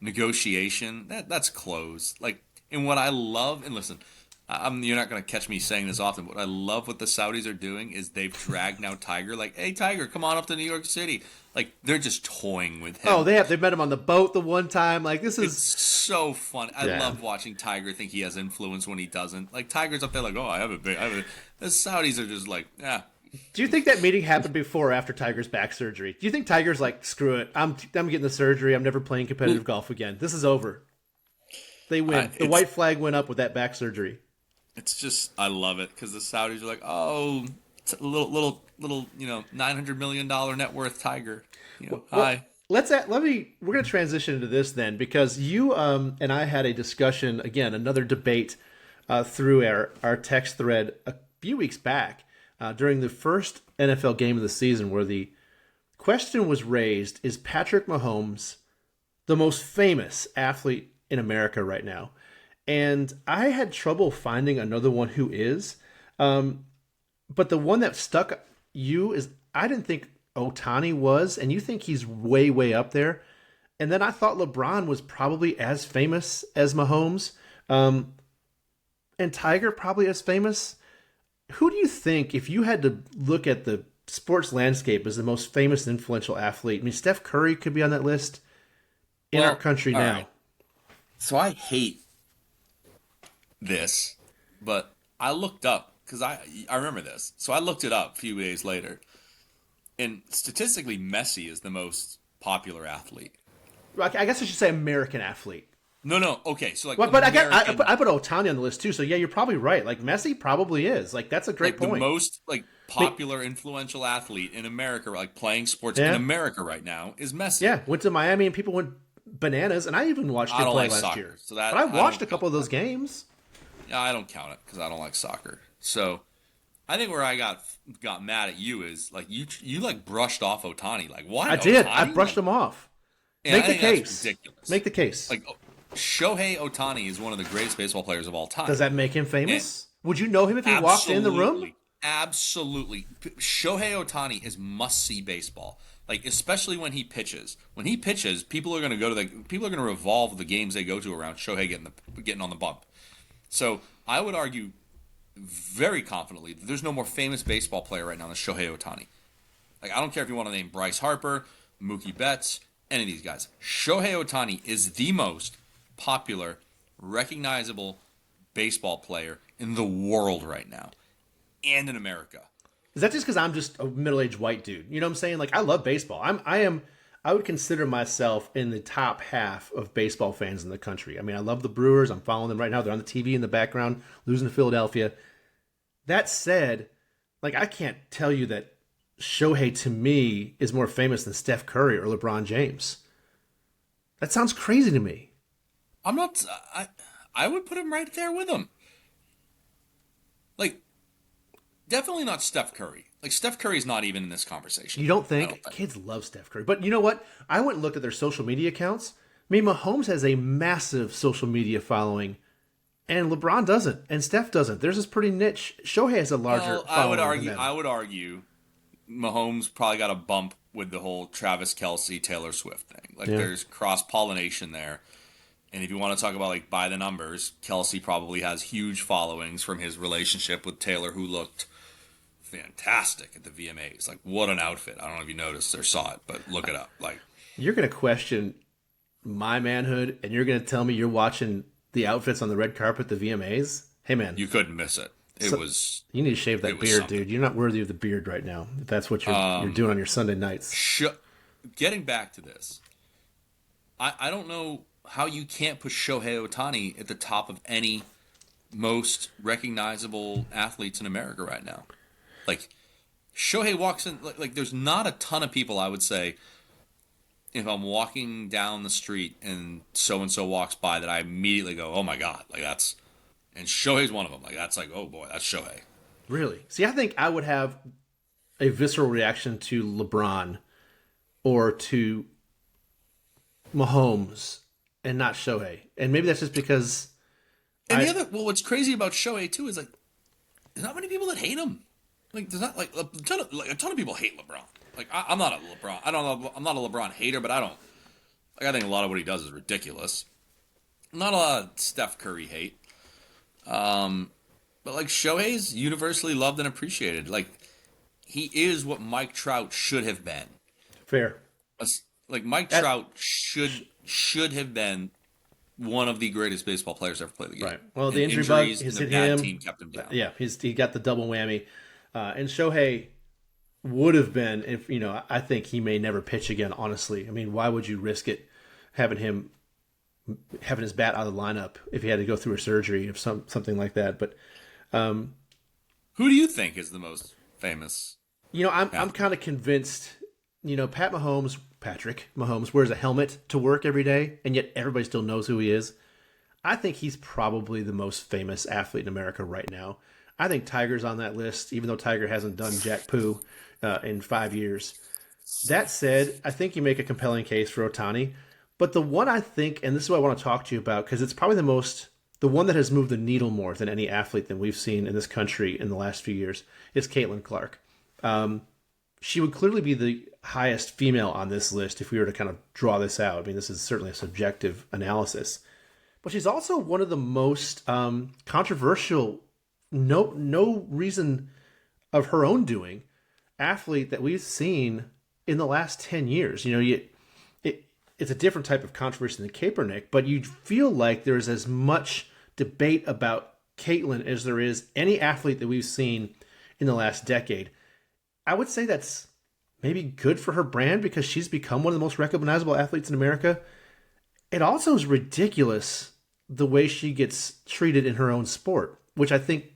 negotiation, that's closed. Like, and what I love, and listen, you're not going to catch me saying this often, but what I love what the Saudis are doing is they've dragged now Tiger. Like, hey Tiger, come on up to New York City. Like they're just toying with Oh, him. they met him on the boat the one time. Like this It's is so fun. I yeah. love watching Tiger think he has influence when he doesn't. Like Tiger's up there like, oh, I have a. The Saudis are just like, yeah. Do you think that meeting happened before or after Tiger's back surgery? Do you think Tiger's like, screw it, I'm getting the surgery. I'm never playing competitive golf again. This is over. They win. The It's white flag went up with that back surgery. it's just I love it because the Saudis are like, oh, it's a little $900 million net worth Tiger. Well, Hi. we're going to transition into this then because you and I had a discussion again, another debate through our text thread a few weeks back during the first NFL game of the season, where the question was raised: is Patrick Mahomes the most famous athlete in America right now? And I had trouble finding another one who is. But the one that stuck you is I didn't think Otani was, and you think he's way, way up there. And then I thought LeBron was probably as famous as Mahomes, and Tiger probably as famous. Who do you think, if you had to look at the sports landscape, as the most famous and influential athlete? I mean, Steph Curry could be on that list in our Well, country all now. right. So I hate this, but I looked up because I remember this. So I looked it up a few days later, and statistically, Messi is the most popular athlete. I guess I should say American athlete. No, no, okay. So like But American, I put Otani on the list too. So yeah, you're probably right. Like Messi probably is. Like that's a great like the point. most like I mean, popular, influential athlete in America, like playing sports in yeah, America right now, is Messi. yeah. Went to Miami and people went bananas. And I even watched I him don't play like last soccer, year. so But that I I watched don't a count couple of those that. games. Yeah, I don't count it because I don't like soccer. So I think where I got mad at you is like you like brushed off Otani. Like I what did. I Otani? brushed Like, him off. and Make I the think that's case. ridiculous. Make the case. Like Shohei Otani is one of the greatest baseball players of all Does time. that make him And famous? Would you know him if he walked in the room? absolutely, absolutely, Shohei Otani is must see baseball. Like especially when he pitches. When he pitches, people are going to people are going to revolve the games they go to around Shohei getting on the bump. So I would argue very confidently that there's no more famous baseball player right now than Shohei Otani. Like I don't care if you want to name Bryce Harper, Mookie Betts, any of these guys. Shohei Otani is the most popular, recognizable baseball player in the world right now, and in America. Is that just because I'm just a middle-aged white dude? You know what I'm saying? Like I love baseball. I would consider myself in the top half of baseball fans in the country. I mean, I love the Brewers. I'm following them right now. They're on the TV in the background, losing to Philadelphia. That said, like I can't tell you that Shohei to me is more famous than Steph Curry or LeBron James. That sounds crazy to me. I'm not. I would put him right there with him. Like definitely not Steph Curry. Like Steph Curry's not even in this conversation. You don't I think? don't think. Kids love Steph Curry. But you know what? I went and looked at their social media accounts. I mean, Mahomes has a massive social media following, and LeBron doesn't, and Steph doesn't. Theirs is pretty niche. Shohei has a larger Well, I would following than argue. them. I would argue Mahomes probably got a bump with the whole Travis Kelsey Taylor Swift thing. Like Yeah. there's cross pollination there. And if you want to talk about like by the numbers, Kelsey probably has huge followings from his relationship with Taylor, who looked fantastic at the VMAs. Like what an outfit! I don't know if you noticed or saw it, but look it up. Like You're going to question my manhood, and you're going to tell me you're watching the outfits on the red carpet, the VMAs? Hey, man, you couldn't miss it. It so, was you need to shave it that was beard, something. dude. You're not worthy of the beard right now. If that's what you're doing on your Sunday nights. Getting back to this, I don't know how you can't put Shohei Otani at the top of any most recognizable athletes in America right now. Like Shohei walks in like there's not a ton of people I would say if I'm walking down the street and so walks by that I immediately go, "Oh my god." Like that's and Shohei's one of them. Like that's like, "Oh boy, that's Shohei." Really? See, I think I would have a visceral reaction to LeBron or to Mahomes and not Shohei. And maybe that's just because And the I other, well, what's crazy about Shohei too is like, there's not many people that hate him. Like, there's not like a ton of people hate LeBron. Like, I'm not a LeBron. I don't know. I'm not a LeBron hater, but I don't like. I think a lot of what he does is ridiculous. Not a lot of Steph Curry hate. But like Shohei's universally loved and appreciated. Like, he is what Mike Trout should have been. fair. Like Mike That Trout should have been one of the greatest baseball players to ever play the game. right. Well, the And injury bug injuries has and a hit bad him. team kept him down. Yeah, he got the double whammy. And Shohei would have been if I think he may never pitch again. Honestly, I mean, why would you risk it having his bat out of the lineup if he had to go through a surgery of something like that? But Who do you think is the most famous? I'm kind of convinced. Patrick Mahomes wears a helmet to work every day, and yet everybody still knows who he is. I think he's probably the most famous athlete in America right now. I think Tiger's on that list, even though Tiger hasn't done jack poo in 5 years. That said, I think you make a compelling case for Ohtani. But the one I think, and this is what I want to talk to you about, because it's probably the one that has moved the needle more than any athlete that we've seen in this country in the last few years, is Caitlin Clark. She would clearly be the highest female on this list if we were to kind of draw this out. I mean, this is certainly a subjective analysis. But she's also one of the most controversial, no reason of her own doing, athlete that we've seen in the last 10 years. It's a different type of controversy than Kaepernick, but you feel like there's as much debate about Caitlin as there is any athlete that we've seen in the last decade. I would say that's maybe good for her brand because she's become one of the most recognizable athletes in America. It also is ridiculous the way she gets treated in her own sport, which I think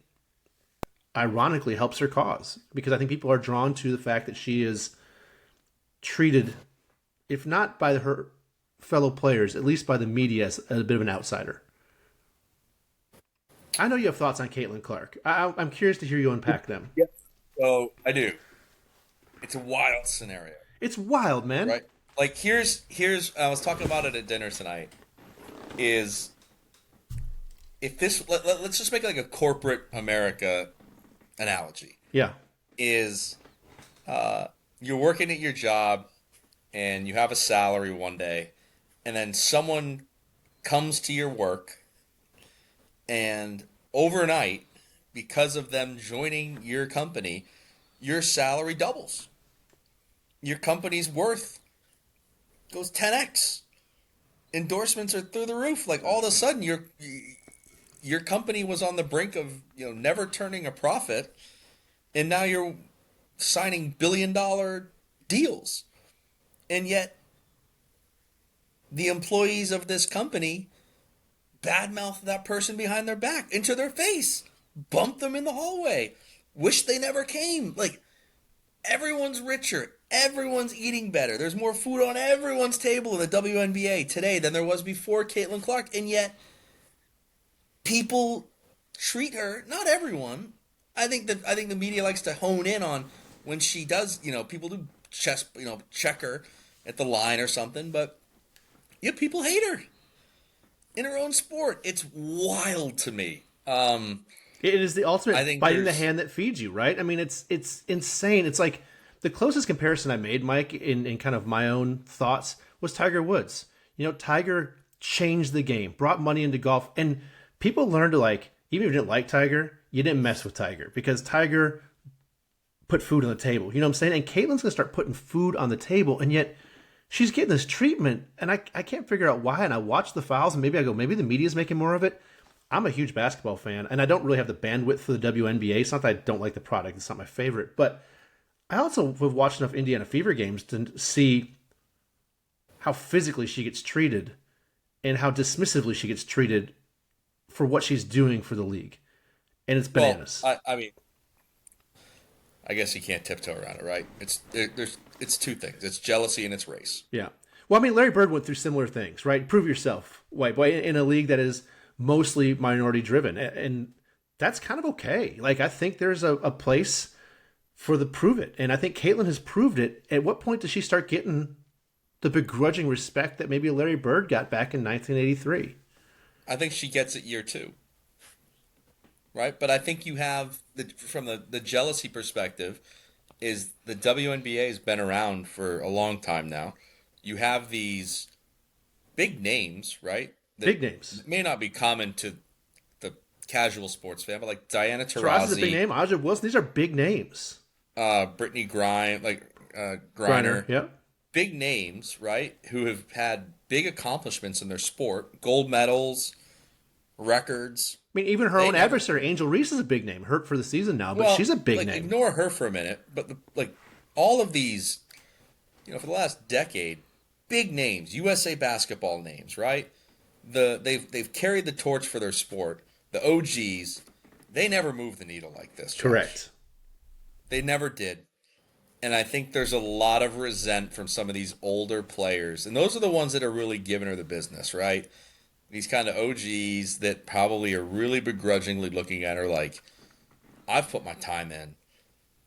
ironically helps her cause because I think people are drawn to the fact that she is treated, if not by her fellow players, at least by the media, as a bit of an outsider. I know you have thoughts on Caitlin Clark. I'm curious to hear you unpack them. Yes. So I do. It's a wild scenario, It's wild, man. right? Like here's I was talking about it at dinner tonight. Is if this let's just make like a corporate America analogy. Yeah. Is you're working at your job and you have a salary one day, and then someone comes to your work and overnight, because of them joining your company, your salary doubles. Your company's worth goes 10x. Endorsements are through the roof. Like all of a sudden, your company was on the brink of never turning a profit, and now you're signing billion-dollar deals, and yet the employees of this company badmouth that person behind their back into their face, bump them in the hallway, wish they never came. Like everyone's richer. Everyone's eating better. There's more food on everyone's table in the WNBA today than there was before Caitlin Clark. And yet, people treat her, not everyone. I think the media likes to hone in on when she does, people do check her at the line or something, but people hate her in her own sport. It's wild to me. It is the ultimate I think biting the hand that feeds you, right? I mean, it's insane. It's like the closest comparison I made, Mike, in kind of my own thoughts was Tiger Woods. Tiger changed the game, brought money into golf, and people learned to even if you didn't like Tiger, you didn't mess with Tiger because Tiger put food on the table. You know what I'm saying? And Caitlin's going to start putting food on the table, and yet she's getting this treatment, and I can't figure out why. And I watch the files, and maybe the media's making more of it. I'm a huge basketball fan, and I don't really have the bandwidth for the WNBA. It's not that I don't like the product. It's not my favorite. But I also have watched enough Indiana Fever games to see how physically she gets treated and how dismissively she gets treated for what she's doing for the league. And it's bananas. Well, I mean, I guess you can't tiptoe around it, right? It's two things. It's jealousy and it's race. Yeah. Well, I mean, Larry Bird went through similar things, right? Prove yourself, white boy, in a league that is mostly minority driven. And that's kind of okay. I think there's a place for the prove it. And I think Caitlin has proved it. At what point does she start getting the begrudging respect that maybe Larry Bird got back in 1983. I think she gets it year two, right? But I think you have from the jealousy perspective is the WNBA has been around for a long time now. You have these big names, right? Big names. That may not be common to the casual sports fan, but like Diana Taurasi is a big Taurasi, name. Aja Wilson. These are big names. Brittany Grine, like Griner. Griner, Yep. big names, right? Who have had big accomplishments in their sport, gold medals, records. I mean, even her They own never, adversary, Angel Reese, is a big name. Hurt for the season now, but she's well, a big like name. ignore her for a minute, but like all of these, for the last decade, big names, USA basketball names, right? They've carried the torch for their sport. The OGs, they never moved the needle like this, Josh. Correct. They never did. And I think there's a lot of resent from some of these older players. And those are the ones that are really giving her the business, right? These kind of OGs that probably are really begrudgingly looking at her like, I've put my time in.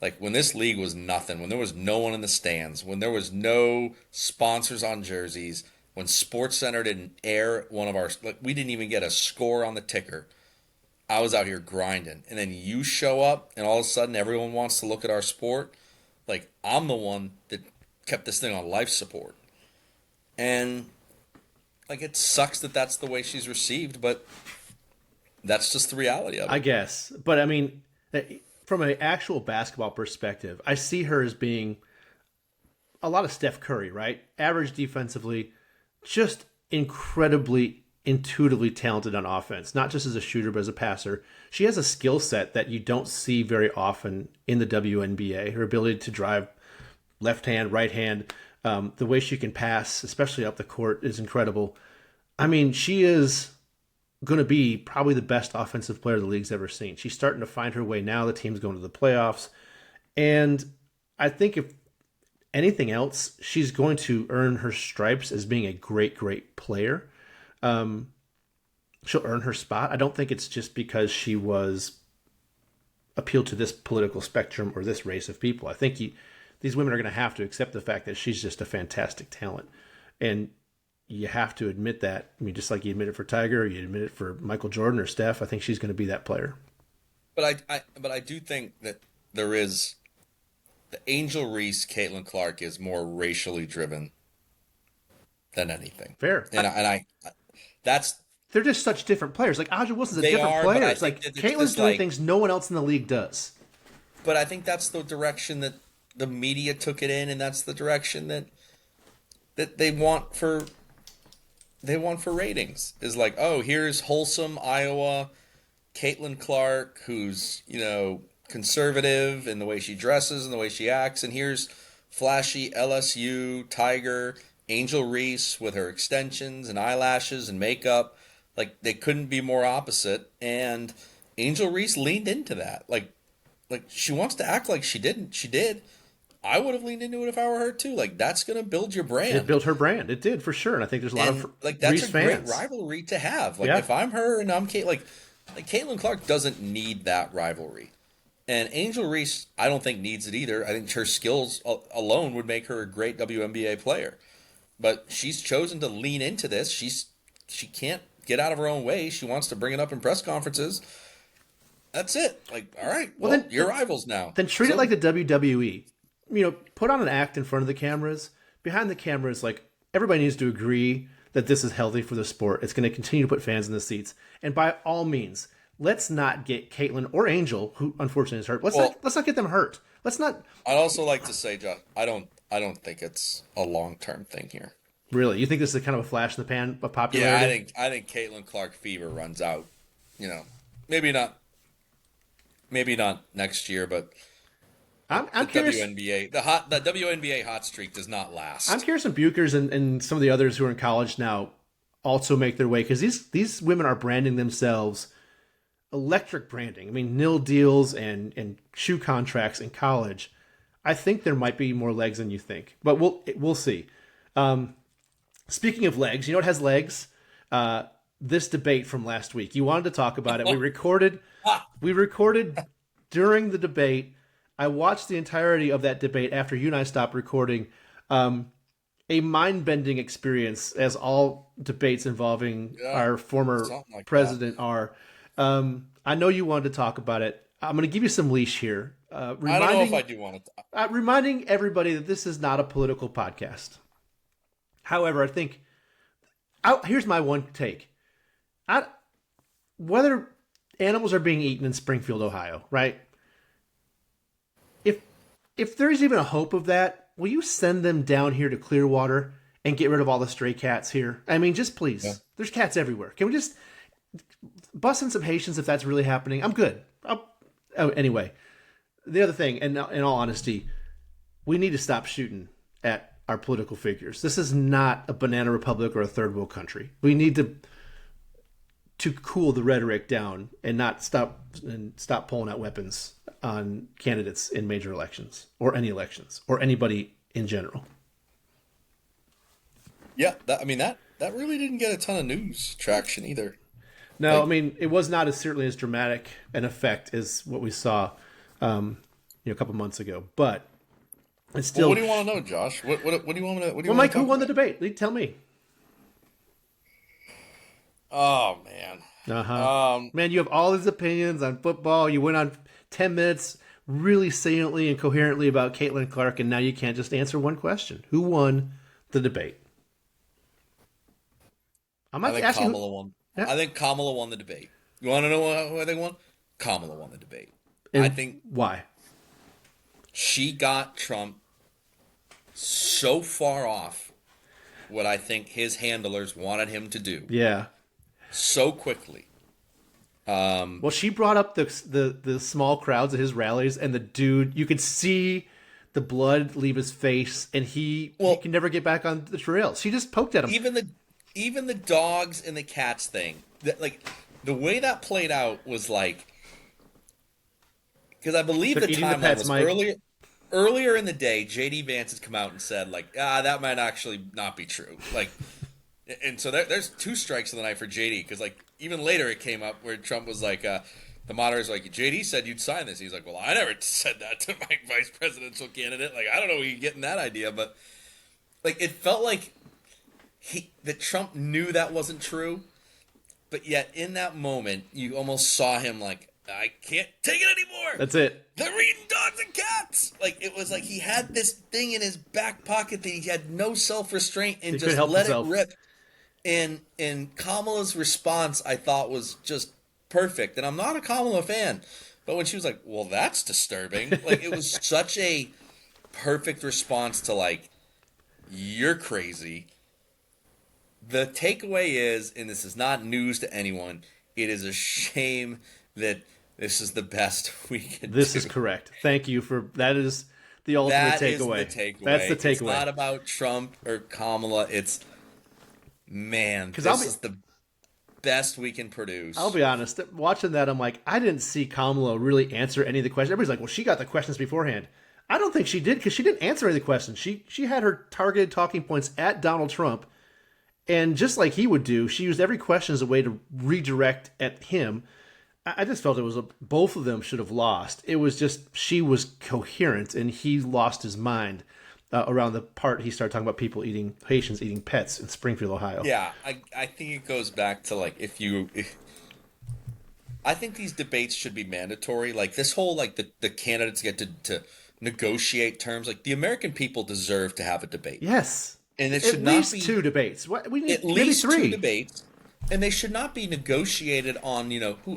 Like when this league was nothing, when there was no one in the stands, when there was no sponsors on jerseys, when Sports Center didn't air one of our, like we didn't even get a score on the ticker. I was out here grinding. And then you show up and all of a sudden everyone wants to look at our sport. Like I'm the one that kept this thing on life support. And like it sucks that that's the way she's received, but that's just the reality of I it. guess. But I mean, from an actual basketball perspective, I see her as being a lot of Steph Curry, right? Average defensively, just incredibly intuitively talented on offense, not just as a shooter, but as a passer. She has a skill set that you don't see very often in the WNBA. Her ability to drive left hand, right hand, the way she can pass, especially up the court, is incredible. I mean, she is going to be probably the best offensive player the league's ever seen. She's starting to find her way now. The team's going to the playoffs. And I think if anything else, she's going to earn her stripes as being a great, great player. She'll earn her spot. I don't think it's just because she was appealed to this political spectrum or this race of people. I think these women are going to have to accept the fact that she's just a fantastic talent. And you have to admit that. I mean, just like you admit it for Tiger, you admit it for Michael Jordan or Steph. I think she's going to be that player. But I do think that there is the Angel Reese, Caitlin Clark is more racially driven than anything. Fair. And that's They're just such different players. Like Aja Wilson's a they different are, player. but I It's like think that it's Caitlin's just doing like, things no one else in the league does. but I think that's the direction that the media took it in, and that's the direction that they want for ratings. Is like, oh, here's wholesome Iowa Caitlin Clark, who's conservative in the way she dresses and the way she acts, and here's flashy LSU Tiger Angel Reese with her extensions and eyelashes and makeup. Like they couldn't be more opposite, and Angel Reese leaned into that. Like she wants to act like she didn't. She did. I would have leaned into it if I were her too. Like that's gonna build your It brand. built her brand. It did for sure. And I think there's a lot And of like that's Reese a great fans. rivalry to have. Like Yeah. if I'm her and I'm Kate, like Caitlin Clark doesn't need that rivalry, and Angel Reese I don't think needs it either. I think her skills alone would make her a great WNBA player, but she's chosen to lean into this. She can't get out of her own way. She wants to bring it up in press conferences. That's it. Like all right, well then you're rivals now. Then treat it So- like the WWE. Put on an act in front of the cameras. Behind the cameras, like everybody needs to agree that this is healthy for the sport. It's going to continue to put fans in the seats. And by all means, let's not get Caitlin or Angel, who unfortunately is hurt. Let's not get them hurt. Let's not. I'd also like to say, Josh, I don't think it's a long term thing here. Really, you think this is kind of a flash in the pan of popularity? Yeah, I think Caitlin Clark fever runs out. Maybe not next year, but I'm the curious. WNBA the WNBA hot streak does not last. I'm curious if Bukers and some of the others who are in college now also make their way, because these women are branding themselves electric branding. I mean, nil deals and shoe contracts in college. I think there might be more legs than you think, but we'll see. Speaking of legs, you know what has legs? This debate from last week. You wanted to talk about it. We recorded during the debate. I watched the entirety of that debate after you and I stopped recording. And a mind-bending experience, as all debates involving Yeah, our former something like that. president are. I know you wanted to talk about it. I'm going to give you some leash here, I don't know if I reminding do want to. reminding everybody that this is not a political podcast. However, I think here's my one take. I, whether animals are being eaten in Springfield, Ohio, right? If if there's even a hope of that, will you send them down here to Clearwater and get rid of all the stray cats here? I mean, just Yeah. please. There's cats everywhere. Can we just bust in some Haitians if that's really happening? I'm good. Anyway, the other thing, and in all honesty, we need to stop shooting at our political figures. This is not a banana republic or a third world country. We need to cool the rhetoric down and not stop pulling out weapons on candidates in major elections or any elections or anybody in general. Yeah, I mean that really didn't get a ton of news traction either. No, I Like, mean it was not as certainly as dramatic an effect as what we saw, a couple months ago, but it's well, what still. do you want to know, Josh? What do you want to what do you Well, want Mike, to who talk won the about? debate? Tell me. Oh man. Uh huh. Um, Man, you have all these opinions on football. You went on 10 minutes really saliently and coherently about Caitlin Clark, and now you can't just answer one question. Who won the debate? I'm I not think asking who. Kamala won. Yeah. I think Kamala won the debate. You want to know who I think won? Kamala won the debate. I And think why? she got Trump so far off what I think his handlers wanted him to do Yeah. so quickly. Well, she brought up the small crowds at his rallies, and the dude, you could see the blood leave his face, and he Well, can never get back on the trail. She just poked at him. even the dogs and the cats thing, that like the way that played out was like because I believe They're the eating the timeline pets, was Mike. earlier in the day. JD Vance has come out and said like that might actually not be true. Like, and so there's two strikes of the night for JD because like even later it came up where Trump was like the moderator's like JD said you'd sign this. He's like, well, I never said that to my vice presidential candidate. Like I don't know where you're getting that idea, but like it felt like that Trump knew that wasn't true, but yet in that moment you almost saw him like I can't take it anymore. That's it. They're eating dogs and cats. Like it was like he had this thing in his back pocket that he had no self restraint and He couldn't just help let it himself. rip. And Kamala's response I thought was just perfect. And I'm not a Kamala fan, but when she was like, "Well, that's disturbing," like it was such a perfect response to like you're crazy. The takeaway is, and this is not news to anyone, it is a shame that this is the best we can This is do. correct. Thank you for that. Is the ultimate That is the takeaway. That's the takeaway. It's takeaway. not about Trump or Kamala. It's, man, Because this is the best we can I'll produce. be honest. Watching that, I'm like, I didn't see Kamala really answer any of the questions. Everybody's like, well, she got the questions beforehand. I don't think she did because she didn't answer any of the questions. She had her targeted talking points at Donald Trump, and just like he would do, she used every question as a way to redirect at him. I just felt it was both of them should have lost. It was just she was coherent and he lost his mind around the part he started talking about people eating Haitians eating pets in Springfield, Ohio. Yeah, I think it goes back to like if I think these debates should be mandatory. Like this whole like the candidates get to negotiate terms. Like the American people deserve to have a debate. Yes, And it at should not least be two debates. What we at need maybe least two three. debates, and they should not be negotiated on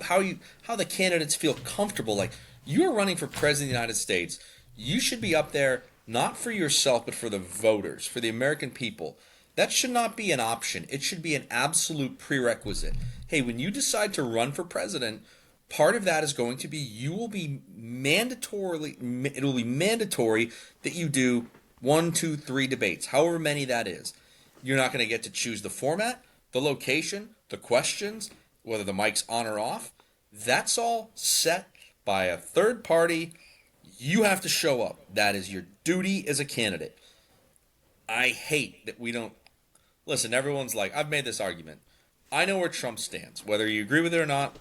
how the candidates feel comfortable. Like you are running for president of the United States, you should be up there not for yourself but for the voters, for the American people. That should not be an option. It should be an absolute prerequisite. Hey, when you decide to run for president, part of that is going to be you will be mandatorily it will be mandatory that you do one, two, three debates, however many that is. You're not going to get to choose the format, the location, the questions, whether the mic's on or off. That's all set by a third party. You have to show up. That is your duty as a candidate. I hate that we don't listen. Everyone's like, I've made this argument. I know where Trump stands. Whether you agree with it or not,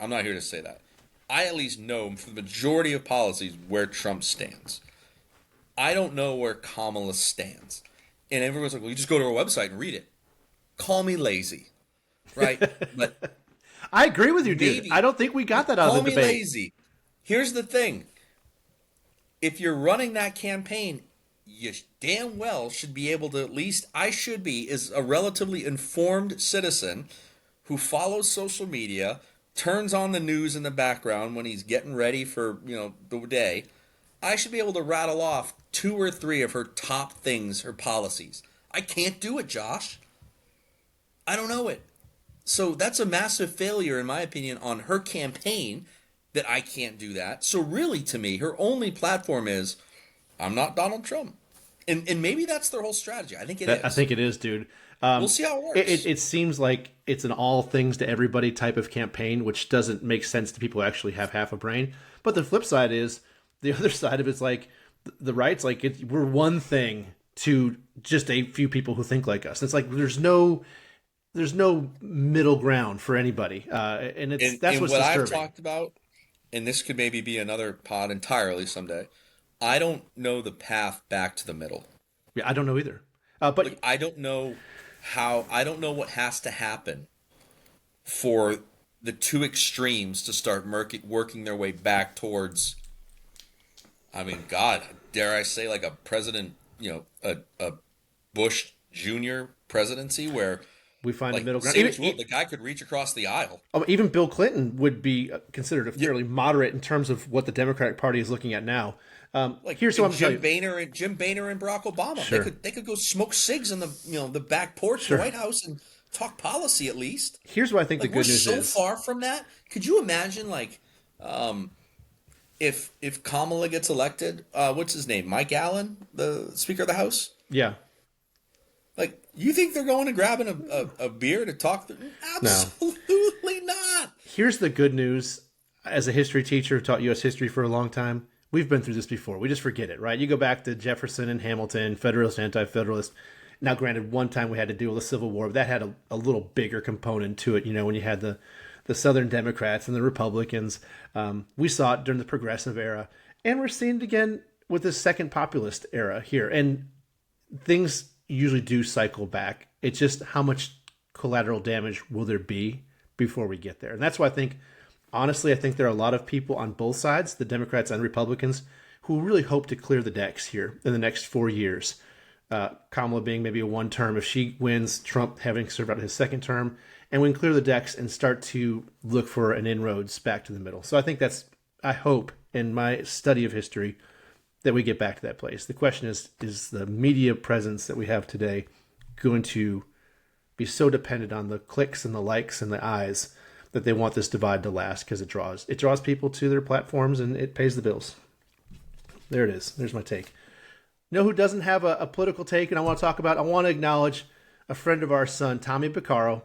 I'm not here to say that. I at least know for the majority of policies where Trump stands. I don't know where Kamala stands. And everyone's like, well, you just go to our website and read it. Call me lazy, right? But I agree with you, dude. I maybe don't think we got that out call of the me debate. lazy. Here's the thing. If you're running that campaign, you damn well should be able to, at least I should be, as a relatively informed citizen who follows social media, turns on the news in the background when he's getting ready for, the day. I should be able to rattle off two or three of her top things, her policies. I can't do it, Josh. I don't know it. So that's a massive failure, in my opinion, on her campaign that I can't do that. So really, to me, her only platform is, I'm not Donald Trump. And maybe that's their whole strategy. I think it I is. think it is, dude. We'll see how it works. It seems like it's an all things to everybody type of campaign, which doesn't make sense to people who actually have half a brain. But the flip side is, the other side of it's like the right's like we're one thing to just a few people who think like us. It's like there's no middle ground for anybody, and that's And what's what I've disturbing. talked about, and this could maybe be another pod entirely someday, I don't know the path back to the middle. Yeah, I don't know either. But Like, I don't know what has to happen for the two extremes to start working their way back towards, I mean, God, dare I say, like a president, a Bush Jr. presidency where, we find a like, middle ground. say what you will, the guy could reach across the aisle. Even Bill Clinton would be considered a Yeah, fairly moderate in terms of what the Democratic Party is looking at now. like Here's what I'm telling you. Jim Boehner and Barack Obama. Sure, They could go smoke cigs on the back porch of the sure. White House and talk policy at least. Here's what I think the Like, we're good news so is. far from that. Could you imagine, like, if Kamala gets elected, what's his name? Mike Allen, the Speaker of the House? Yeah, Like, you think they're going and grabbing a beer to talk? no. Absolutely not. Here's the good news. As a history teacher who taught U.S. history for a long time, we've been through this before. We just forget it, right? You go back to Jefferson and Hamilton, Federalist, Anti-Federalist. Now, granted, one time we had to deal with a Civil War, but that had a little bigger component to it. When you had the Southern Democrats and the Republicans. We saw it during the Progressive era, and we're seeing it again with this second populist era here. And things usually do cycle back. It's just how much collateral damage will there be before we get there? And that's why honestly, I think there are a lot of people on both sides, the Democrats and Republicans, who really hope to clear the decks here in the next 4 years. Kamala being maybe a one term if she wins, Trump having served out his second term, and we can clear the decks and start to look for an inroads back to the middle. So I hope in my study of history that we get back to that place. The question is the media presence that we have today going to be so dependent on the clicks and the likes and the eyes that they want this divide to last because it draws people to their platforms and it pays the bills. There it is. There's my take. You know who doesn't have a political take and I want to talk about? I want to acknowledge a friend of our son, Tommy Piccaro,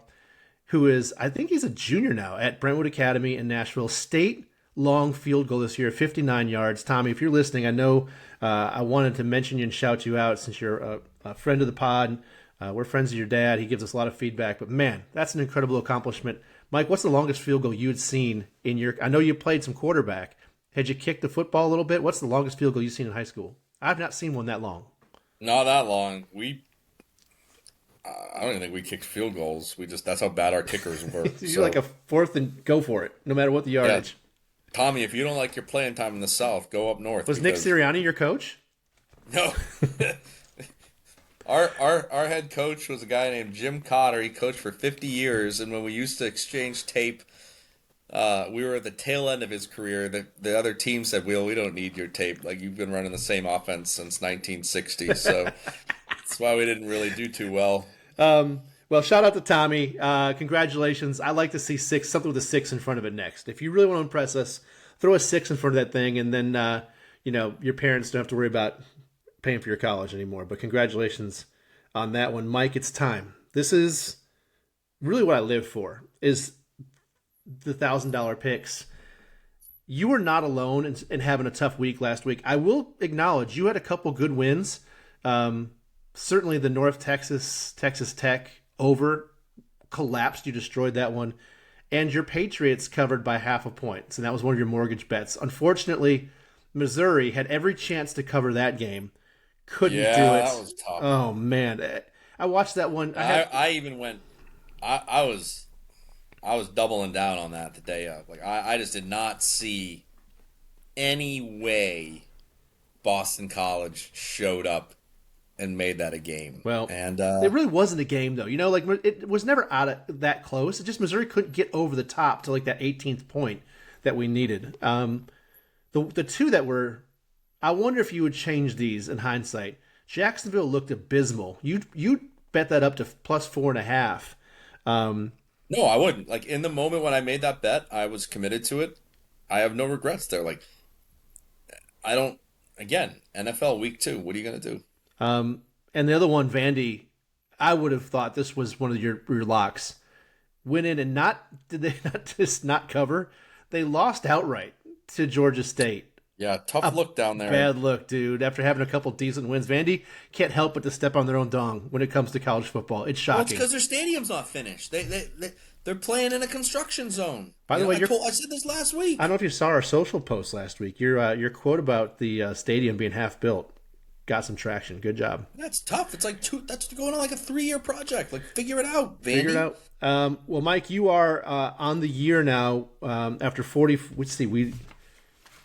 who is, I think he's a junior now at Brentwood Academy in Nashville. State long field goal this year, 59 yards. Tommy, if you're listening, I know I wanted to mention you and shout you out since you're a friend of the pod. We're friends of your dad. He gives us a lot of feedback. But man, that's an incredible accomplishment. Mike, what's the longest field goal you had seen in your... I know you played some quarterback. Had you kicked the football a little bit? What's the longest field goal you've seen in high school? I've not seen one that long. Not that long. I don't even think we kicked field goals. That's how bad our kickers were. You're like a fourth and go for it, no matter what the yardage. Yeah. Tommy, if you don't like your playing time in the South, go up north. Was Nick Sirianni your coach? No. Our head coach was a guy named Jim Cotter. He coached for 50 years, and when we used to exchange tape, we were at the tail end of his career. The other team said, "Will, we don't need your tape. Like, you've been running the same offense since 1960." So that's why we didn't really do too well. Well, shout out to Tommy. Congratulations. I like to see something with a 6 in front of it next. If you really want to impress us, throw a 6 in front of that thing, and then your parents don't have to worry about paying for your college anymore. But congratulations on that one. Mike, it's time. This is really what I live for, is the $1,000 picks. You were not alone in having a tough week last week. I will acknowledge you had a couple good wins. Certainly the North Texas Tech over collapsed. You destroyed that one. And your Patriots covered by 0.5 point. And that was one of your mortgage bets. Unfortunately, Missouri had every chance to cover that game. Couldn't do Yeah, that it. was tough. Oh man, I watched that one. I had I even went. I was doubling down on that the day of. Like I just did not see any way Boston College showed up and made that a game. well, And it really wasn't a game though. Like it was never out of that close. It just Missouri couldn't get over the top to like that 18th point that we needed. The two that were, I wonder if you would change these in hindsight. Jacksonville looked abysmal. You bet that up to plus 4.5. no, I wouldn't. Like in the moment when I made that bet, I was committed to it. I have no regrets there. Like I don't. Again, NFL week 2. What are you gonna do? And the other one, Vandy, I would have thought this was one of your locks. Went in and not did they not just not cover? They lost outright to Georgia State. Yeah, tough look down there. Bad look, dude. After having a couple decent wins, Vandy can't help but to step on their own dong when it comes to college football. It's Well, it's shocking. because their stadium's not finished. They're playing in a construction zone. By the way, I said this last week. I don't know if you saw our social post last week. Your quote about the stadium being half built got some traction. Good job. That's tough. It's like that's going on like a 3-year project. Like figure it out, Vandy. Figure it out. Well, Mike, you are on the year now. After 40, let's see,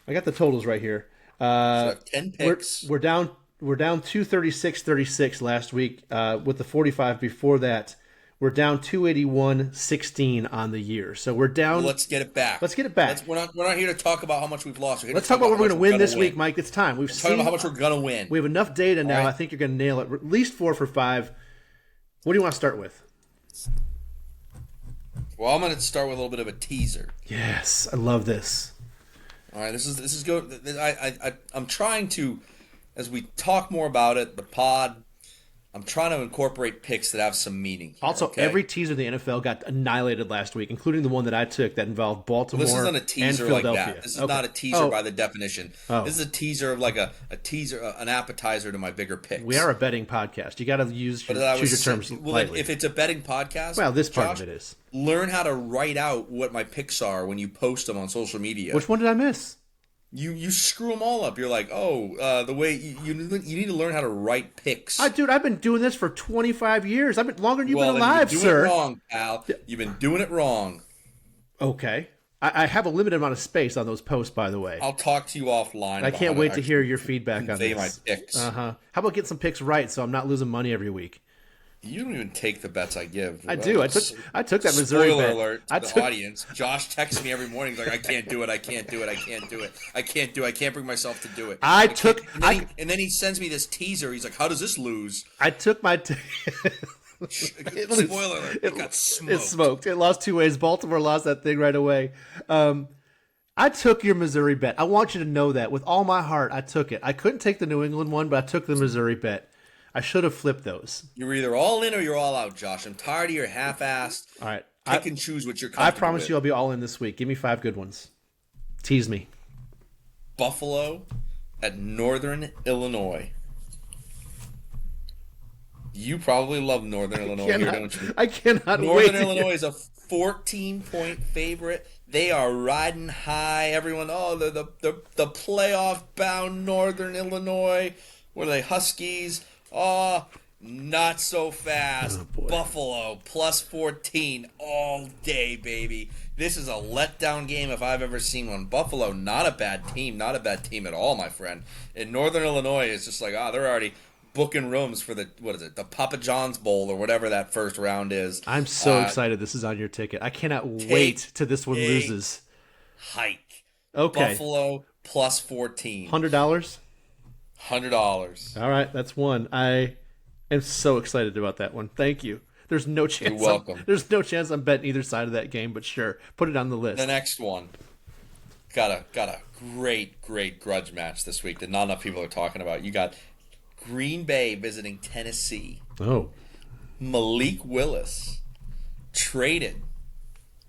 I got the totals right here. So 10 picks. We're down 236-36 last week with the 45 before that. We're down 281-16 on the year. So we're down. Let's get it back. Let's get it back. We're not here to talk about how much we've lost. Let's talk about what we're going to win this week, Mike. It's time. Let's talk about how much we're going to win. We have enough data now. right. I think you're going to nail it. At least 4 for 5. What do you want to start with? Well, I'm going to start with a little bit of a teaser. Yes, I love this. All right, this is good. I'm trying to, as we talk more about it, the pod. I'm trying to incorporate picks that have some meaning. Here, Also, okay? every teaser in the NFL got annihilated last week, including the one that I took that involved Baltimore This isn't a and teaser like Philadelphia. that. This is Okay. not a teaser by the definition. Oh. This is a teaser of like a teaser, an appetizer to my bigger picks. We are a betting podcast. You got to choose your terms well, lightly. if it's a betting podcast, Well, this part Josh, of it is. learn how to write out what my picks are when you post them on social media. Which one did I miss? You screw them all up. You're like, the way you need to learn how to write picks. Dude, I've been doing this for 25 years. I've been longer than you've been then alive, you've been doing sir. it wrong, pal. You've been doing it wrong. Okay. I have a limited amount of space on those posts, by the way. I'll talk to you offline. I about can't how wait to actually hear your feedback on convey this. my picks. How about getting some picks right so I'm not losing money every week? You don't even take the bets I give. I do. I took that Missouri Spoiler bet. alert to the audience. Josh texts me every morning. He's like, I can't do it. I can't do it. I can't do it. I can't do it. I can't bring myself to do it. And then he sends me this teaser. He's like, how does this lose? I took my... Spoiler alert. It got smoked. It smoked. It lost 2 ways. Baltimore lost that thing right away. I took your Missouri bet. I want you to know that. With all my heart, I took it. I couldn't take the New England one, but I took the Missouri bet. I should have flipped those. You're either all in or you're all out, Josh. I'm tired of your half-assed. All right. Pick and choose what you're I comfortable promise with. you I'll be all in this week. Give me 5 good ones. Tease me. Buffalo at Northern Illinois. You probably love Northern Illinois here, don't you? I cannot wait. Northern Illinois is a 14-point favorite. They are riding high. Everyone, the playoff bound Northern Illinois. What are they, Huskies? Oh, not so fast. Buffalo plus 14 all day, baby. This is a letdown game if I've ever seen one. Buffalo, not a bad team. Not a bad team at all, my friend. And Northern Illinois is just like, they're already booking rooms for the Papa John's Bowl or whatever that first round is. I'm so excited this is on your ticket. I cannot wait till this one loses. Hike. Okay. Buffalo plus 14. $100? $100. All right, that's one. I am so excited about that one. Thank you. There's no chance. You're welcome. There's no chance I'm betting either side of that game, but sure, put it on the list. The next one. Got a great grudge match this week that not enough people are talking about. You got Green Bay visiting Tennessee. Oh. Malik Willis traded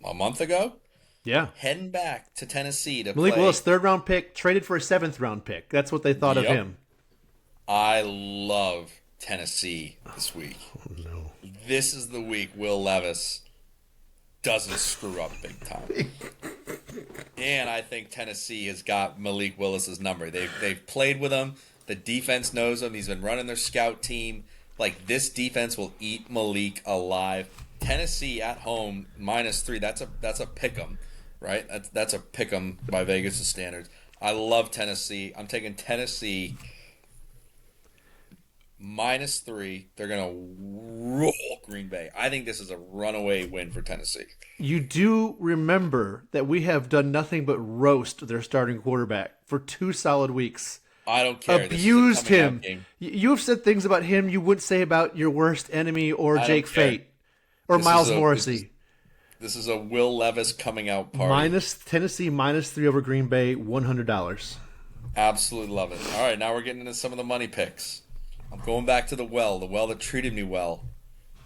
a month ago. Yeah. Heading back to Tennessee to Malik play. Willis, 3rd round pick, traded for a 7th round pick. That's what they thought of Yep. him. I love Tennessee this week. Oh, no. This is the week Will Levis doesn't screw up big time. And I think Tennessee has got Malik Willis's number. They've played with him. The defense knows him. He's been running their scout team. Like, this defense will eat Malik alive. Tennessee at home -3. That's a pick 'em, right? That's a pick 'em by Vegas' standards. I love Tennessee. I'm taking Tennessee -3. They're gonna roll Green Bay. I think this is a runaway win for Tennessee. You do remember that we have done nothing but roast their starting quarterback for 2 solid weeks. I don't care. Abused him. You have said things about him you wouldn't say about your worst enemy or Jake Fate or Miles Morrissey. This is a Will Levis coming out party. Tennessee -3 over Green Bay, $100. Absolutely love it. All right, now we're getting into some of the money picks. I'm going back to the well that treated me well.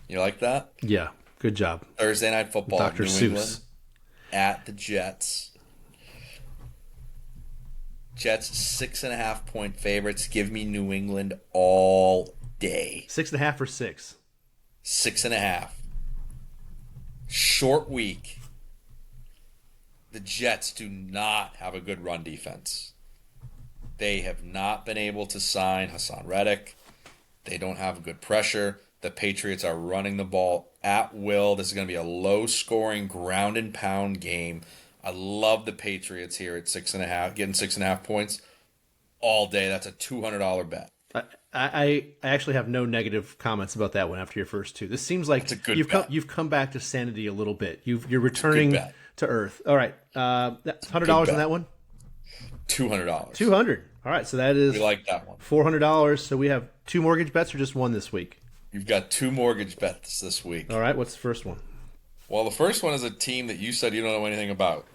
You like that? Yeah, good job. Thursday Night Football, Dr. New Seuss. England at the Jets. Jets 6.5-point favorites. Give me New England all day. 6.5 or 6? 6.5. Short week. The Jets do not have a good run defense. They have not been able to sign Hassan Reddick. They don't have good pressure. The Patriots are running the ball at will. This is going to be a low-scoring, ground-and-pound game. I love the Patriots here at 6.5, getting 6.5 points all day. That's a $200 bet. I actually have no negative comments about that one after your first 2. This seems like you've come back to sanity a little bit. You're returning to earth. All right, $100 on that one. $200. $200. All right, so that is we like that one. $400. So we have 2 mortgage bets or just one this week? You've got 2 mortgage bets this week. All right, what's the first one? Well, the first one is a team that you said you don't know anything about.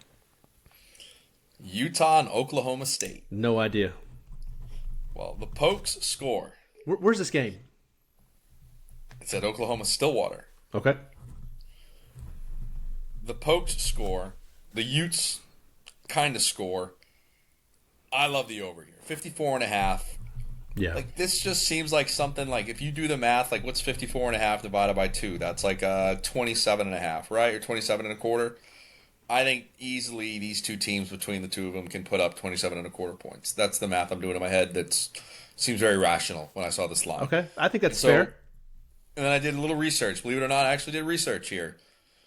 Utah and Oklahoma State. No idea. Well, the Pokes score. Where's this game? It's at Oklahoma Stillwater. Okay. The Pokes score. The Utes kind of score. I love the over here. 54.5. Yeah. Like, this just seems like something like, if you do the math, like, what's 54.5 divided by 2? That's like 27.5, right? Or 27.25. I think easily these 2 teams, between the 2 of them, can put up 27.25 points. That's the math I'm doing in my head. That seems very rational when I saw this line. Okay, I think that's fair. And then I did a little research. Believe it or not, I actually did research here.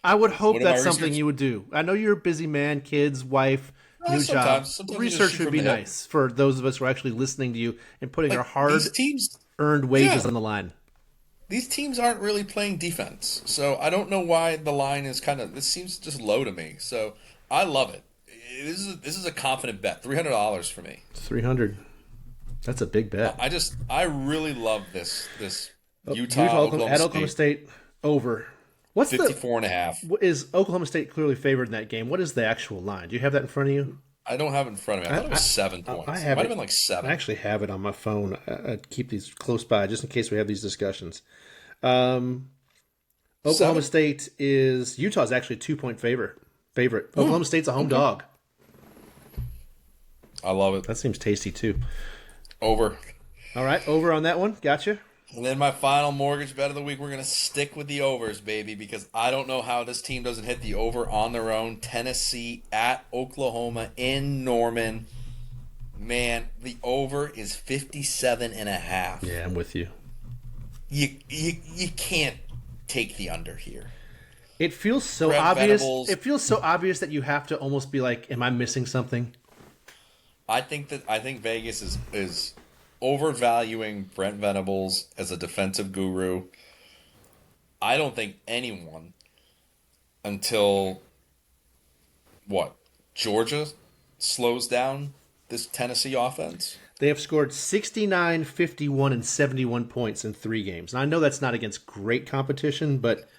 I would hope that's something you would do. I know you're a busy man, kids, wife, new job. Sometimes research would be nice for those of us who are actually listening to you and putting our hard-earned wages on the line. These teams aren't really playing defense, so I don't know why the line is this seems just low to me. So I love it. This is a confident bet. $300 for me. $300. That's a big bet. I really love this Utah Oklahoma State over. What's 54.5. Is Oklahoma State clearly favored in that game? What is the actual line? Do you have that in front of you? I don't have it in front of me. I thought it was 7 points. It might have been like 7. I actually have it on my phone. I keep these close by just in case we have these discussions. Oklahoma State Utah's actually a 2-point favorite. Oklahoma State's a home dog. I love it. That seems tasty too. Over. All right, over on that one. Gotcha. And then my final mortgage bet of the week, we're going to stick with the overs, baby, because I don't know how this team doesn't hit the over on their own. Tennessee at Oklahoma in Norman. Man, the over is 57.5. Yeah, I'm with you. You can't take the under here. It feels so obvious. It feels so obvious that you have to almost be like, am I missing something? I think Vegas is overvaluing Brent Venables as a defensive guru. I don't think anyone until Georgia slows down this Tennessee offense. They have scored 69, 51, and 71 points in 3 games. And I know that's not against great competition, but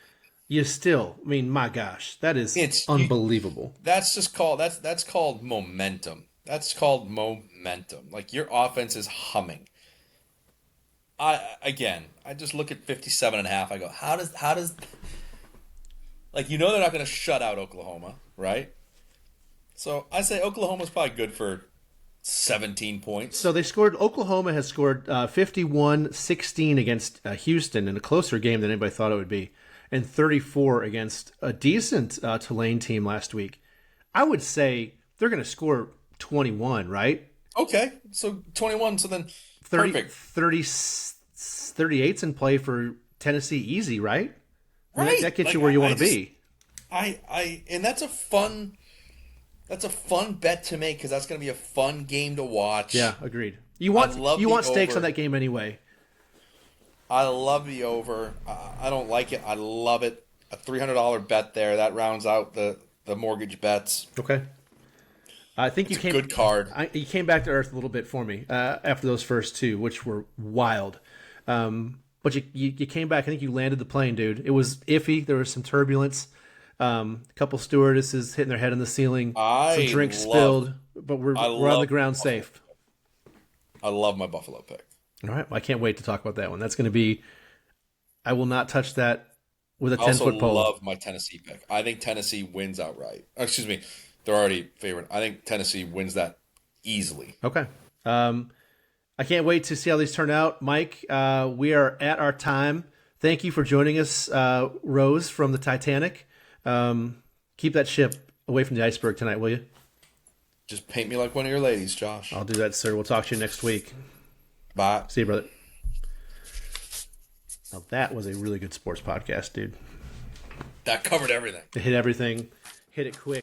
you still, I mean, my gosh, that is unbelievable. That's called momentum. That's called momentum. Like, your offense is humming. I just look at 57.5. I go, how does like, they're not going to shut out Oklahoma, right? So I say Oklahoma's probably good for 17 points. So Oklahoma has scored 51-16 against Houston in a closer game than anybody thought it would be, and 34 against a decent Tulane team last week. I would say they're going to score 21, right? Okay, so 21. So then 30, Perfect. 38's in play for Tennessee easy, right? I mean, Right. that gets Like, you where you want to just, be. and that's a fun bet to make because that's going to be a fun game to Yeah, watch. agreed. I love You the want stakes on over. that game anyway. I love the over. I don't like it. I love it. A $300 bet there that rounds out the mortgage bets. Okay. I think It's a good card. you came back to earth a little bit for me after those first two, which were wild. But you came back. I think you landed the plane, dude. It was iffy. There was some turbulence. A couple stewardesses hitting their head on the ceiling. Some I drinks love spilled, but I we're on the love ground Buffalo. safe. I love my Buffalo pick. All right. Well, I can't wait to talk about that one. That's going to be. I will not touch that with a I 10 also foot pole. love my Tennessee pick. I think Tennessee wins outright. Excuse me, they're already favored. I think Tennessee wins that easily. Okay. I can't wait to see how these turn out. Mike, we are at our time. Thank you for joining us, Rose from the Titanic. Keep that ship away from the iceberg tonight, will you? Just paint me like one of your ladies, Josh. I'll do that, sir. We'll talk to you next week. Bye. See you, brother. Now, that was a really good sports podcast, dude. That covered everything. It hit everything, hit it quick.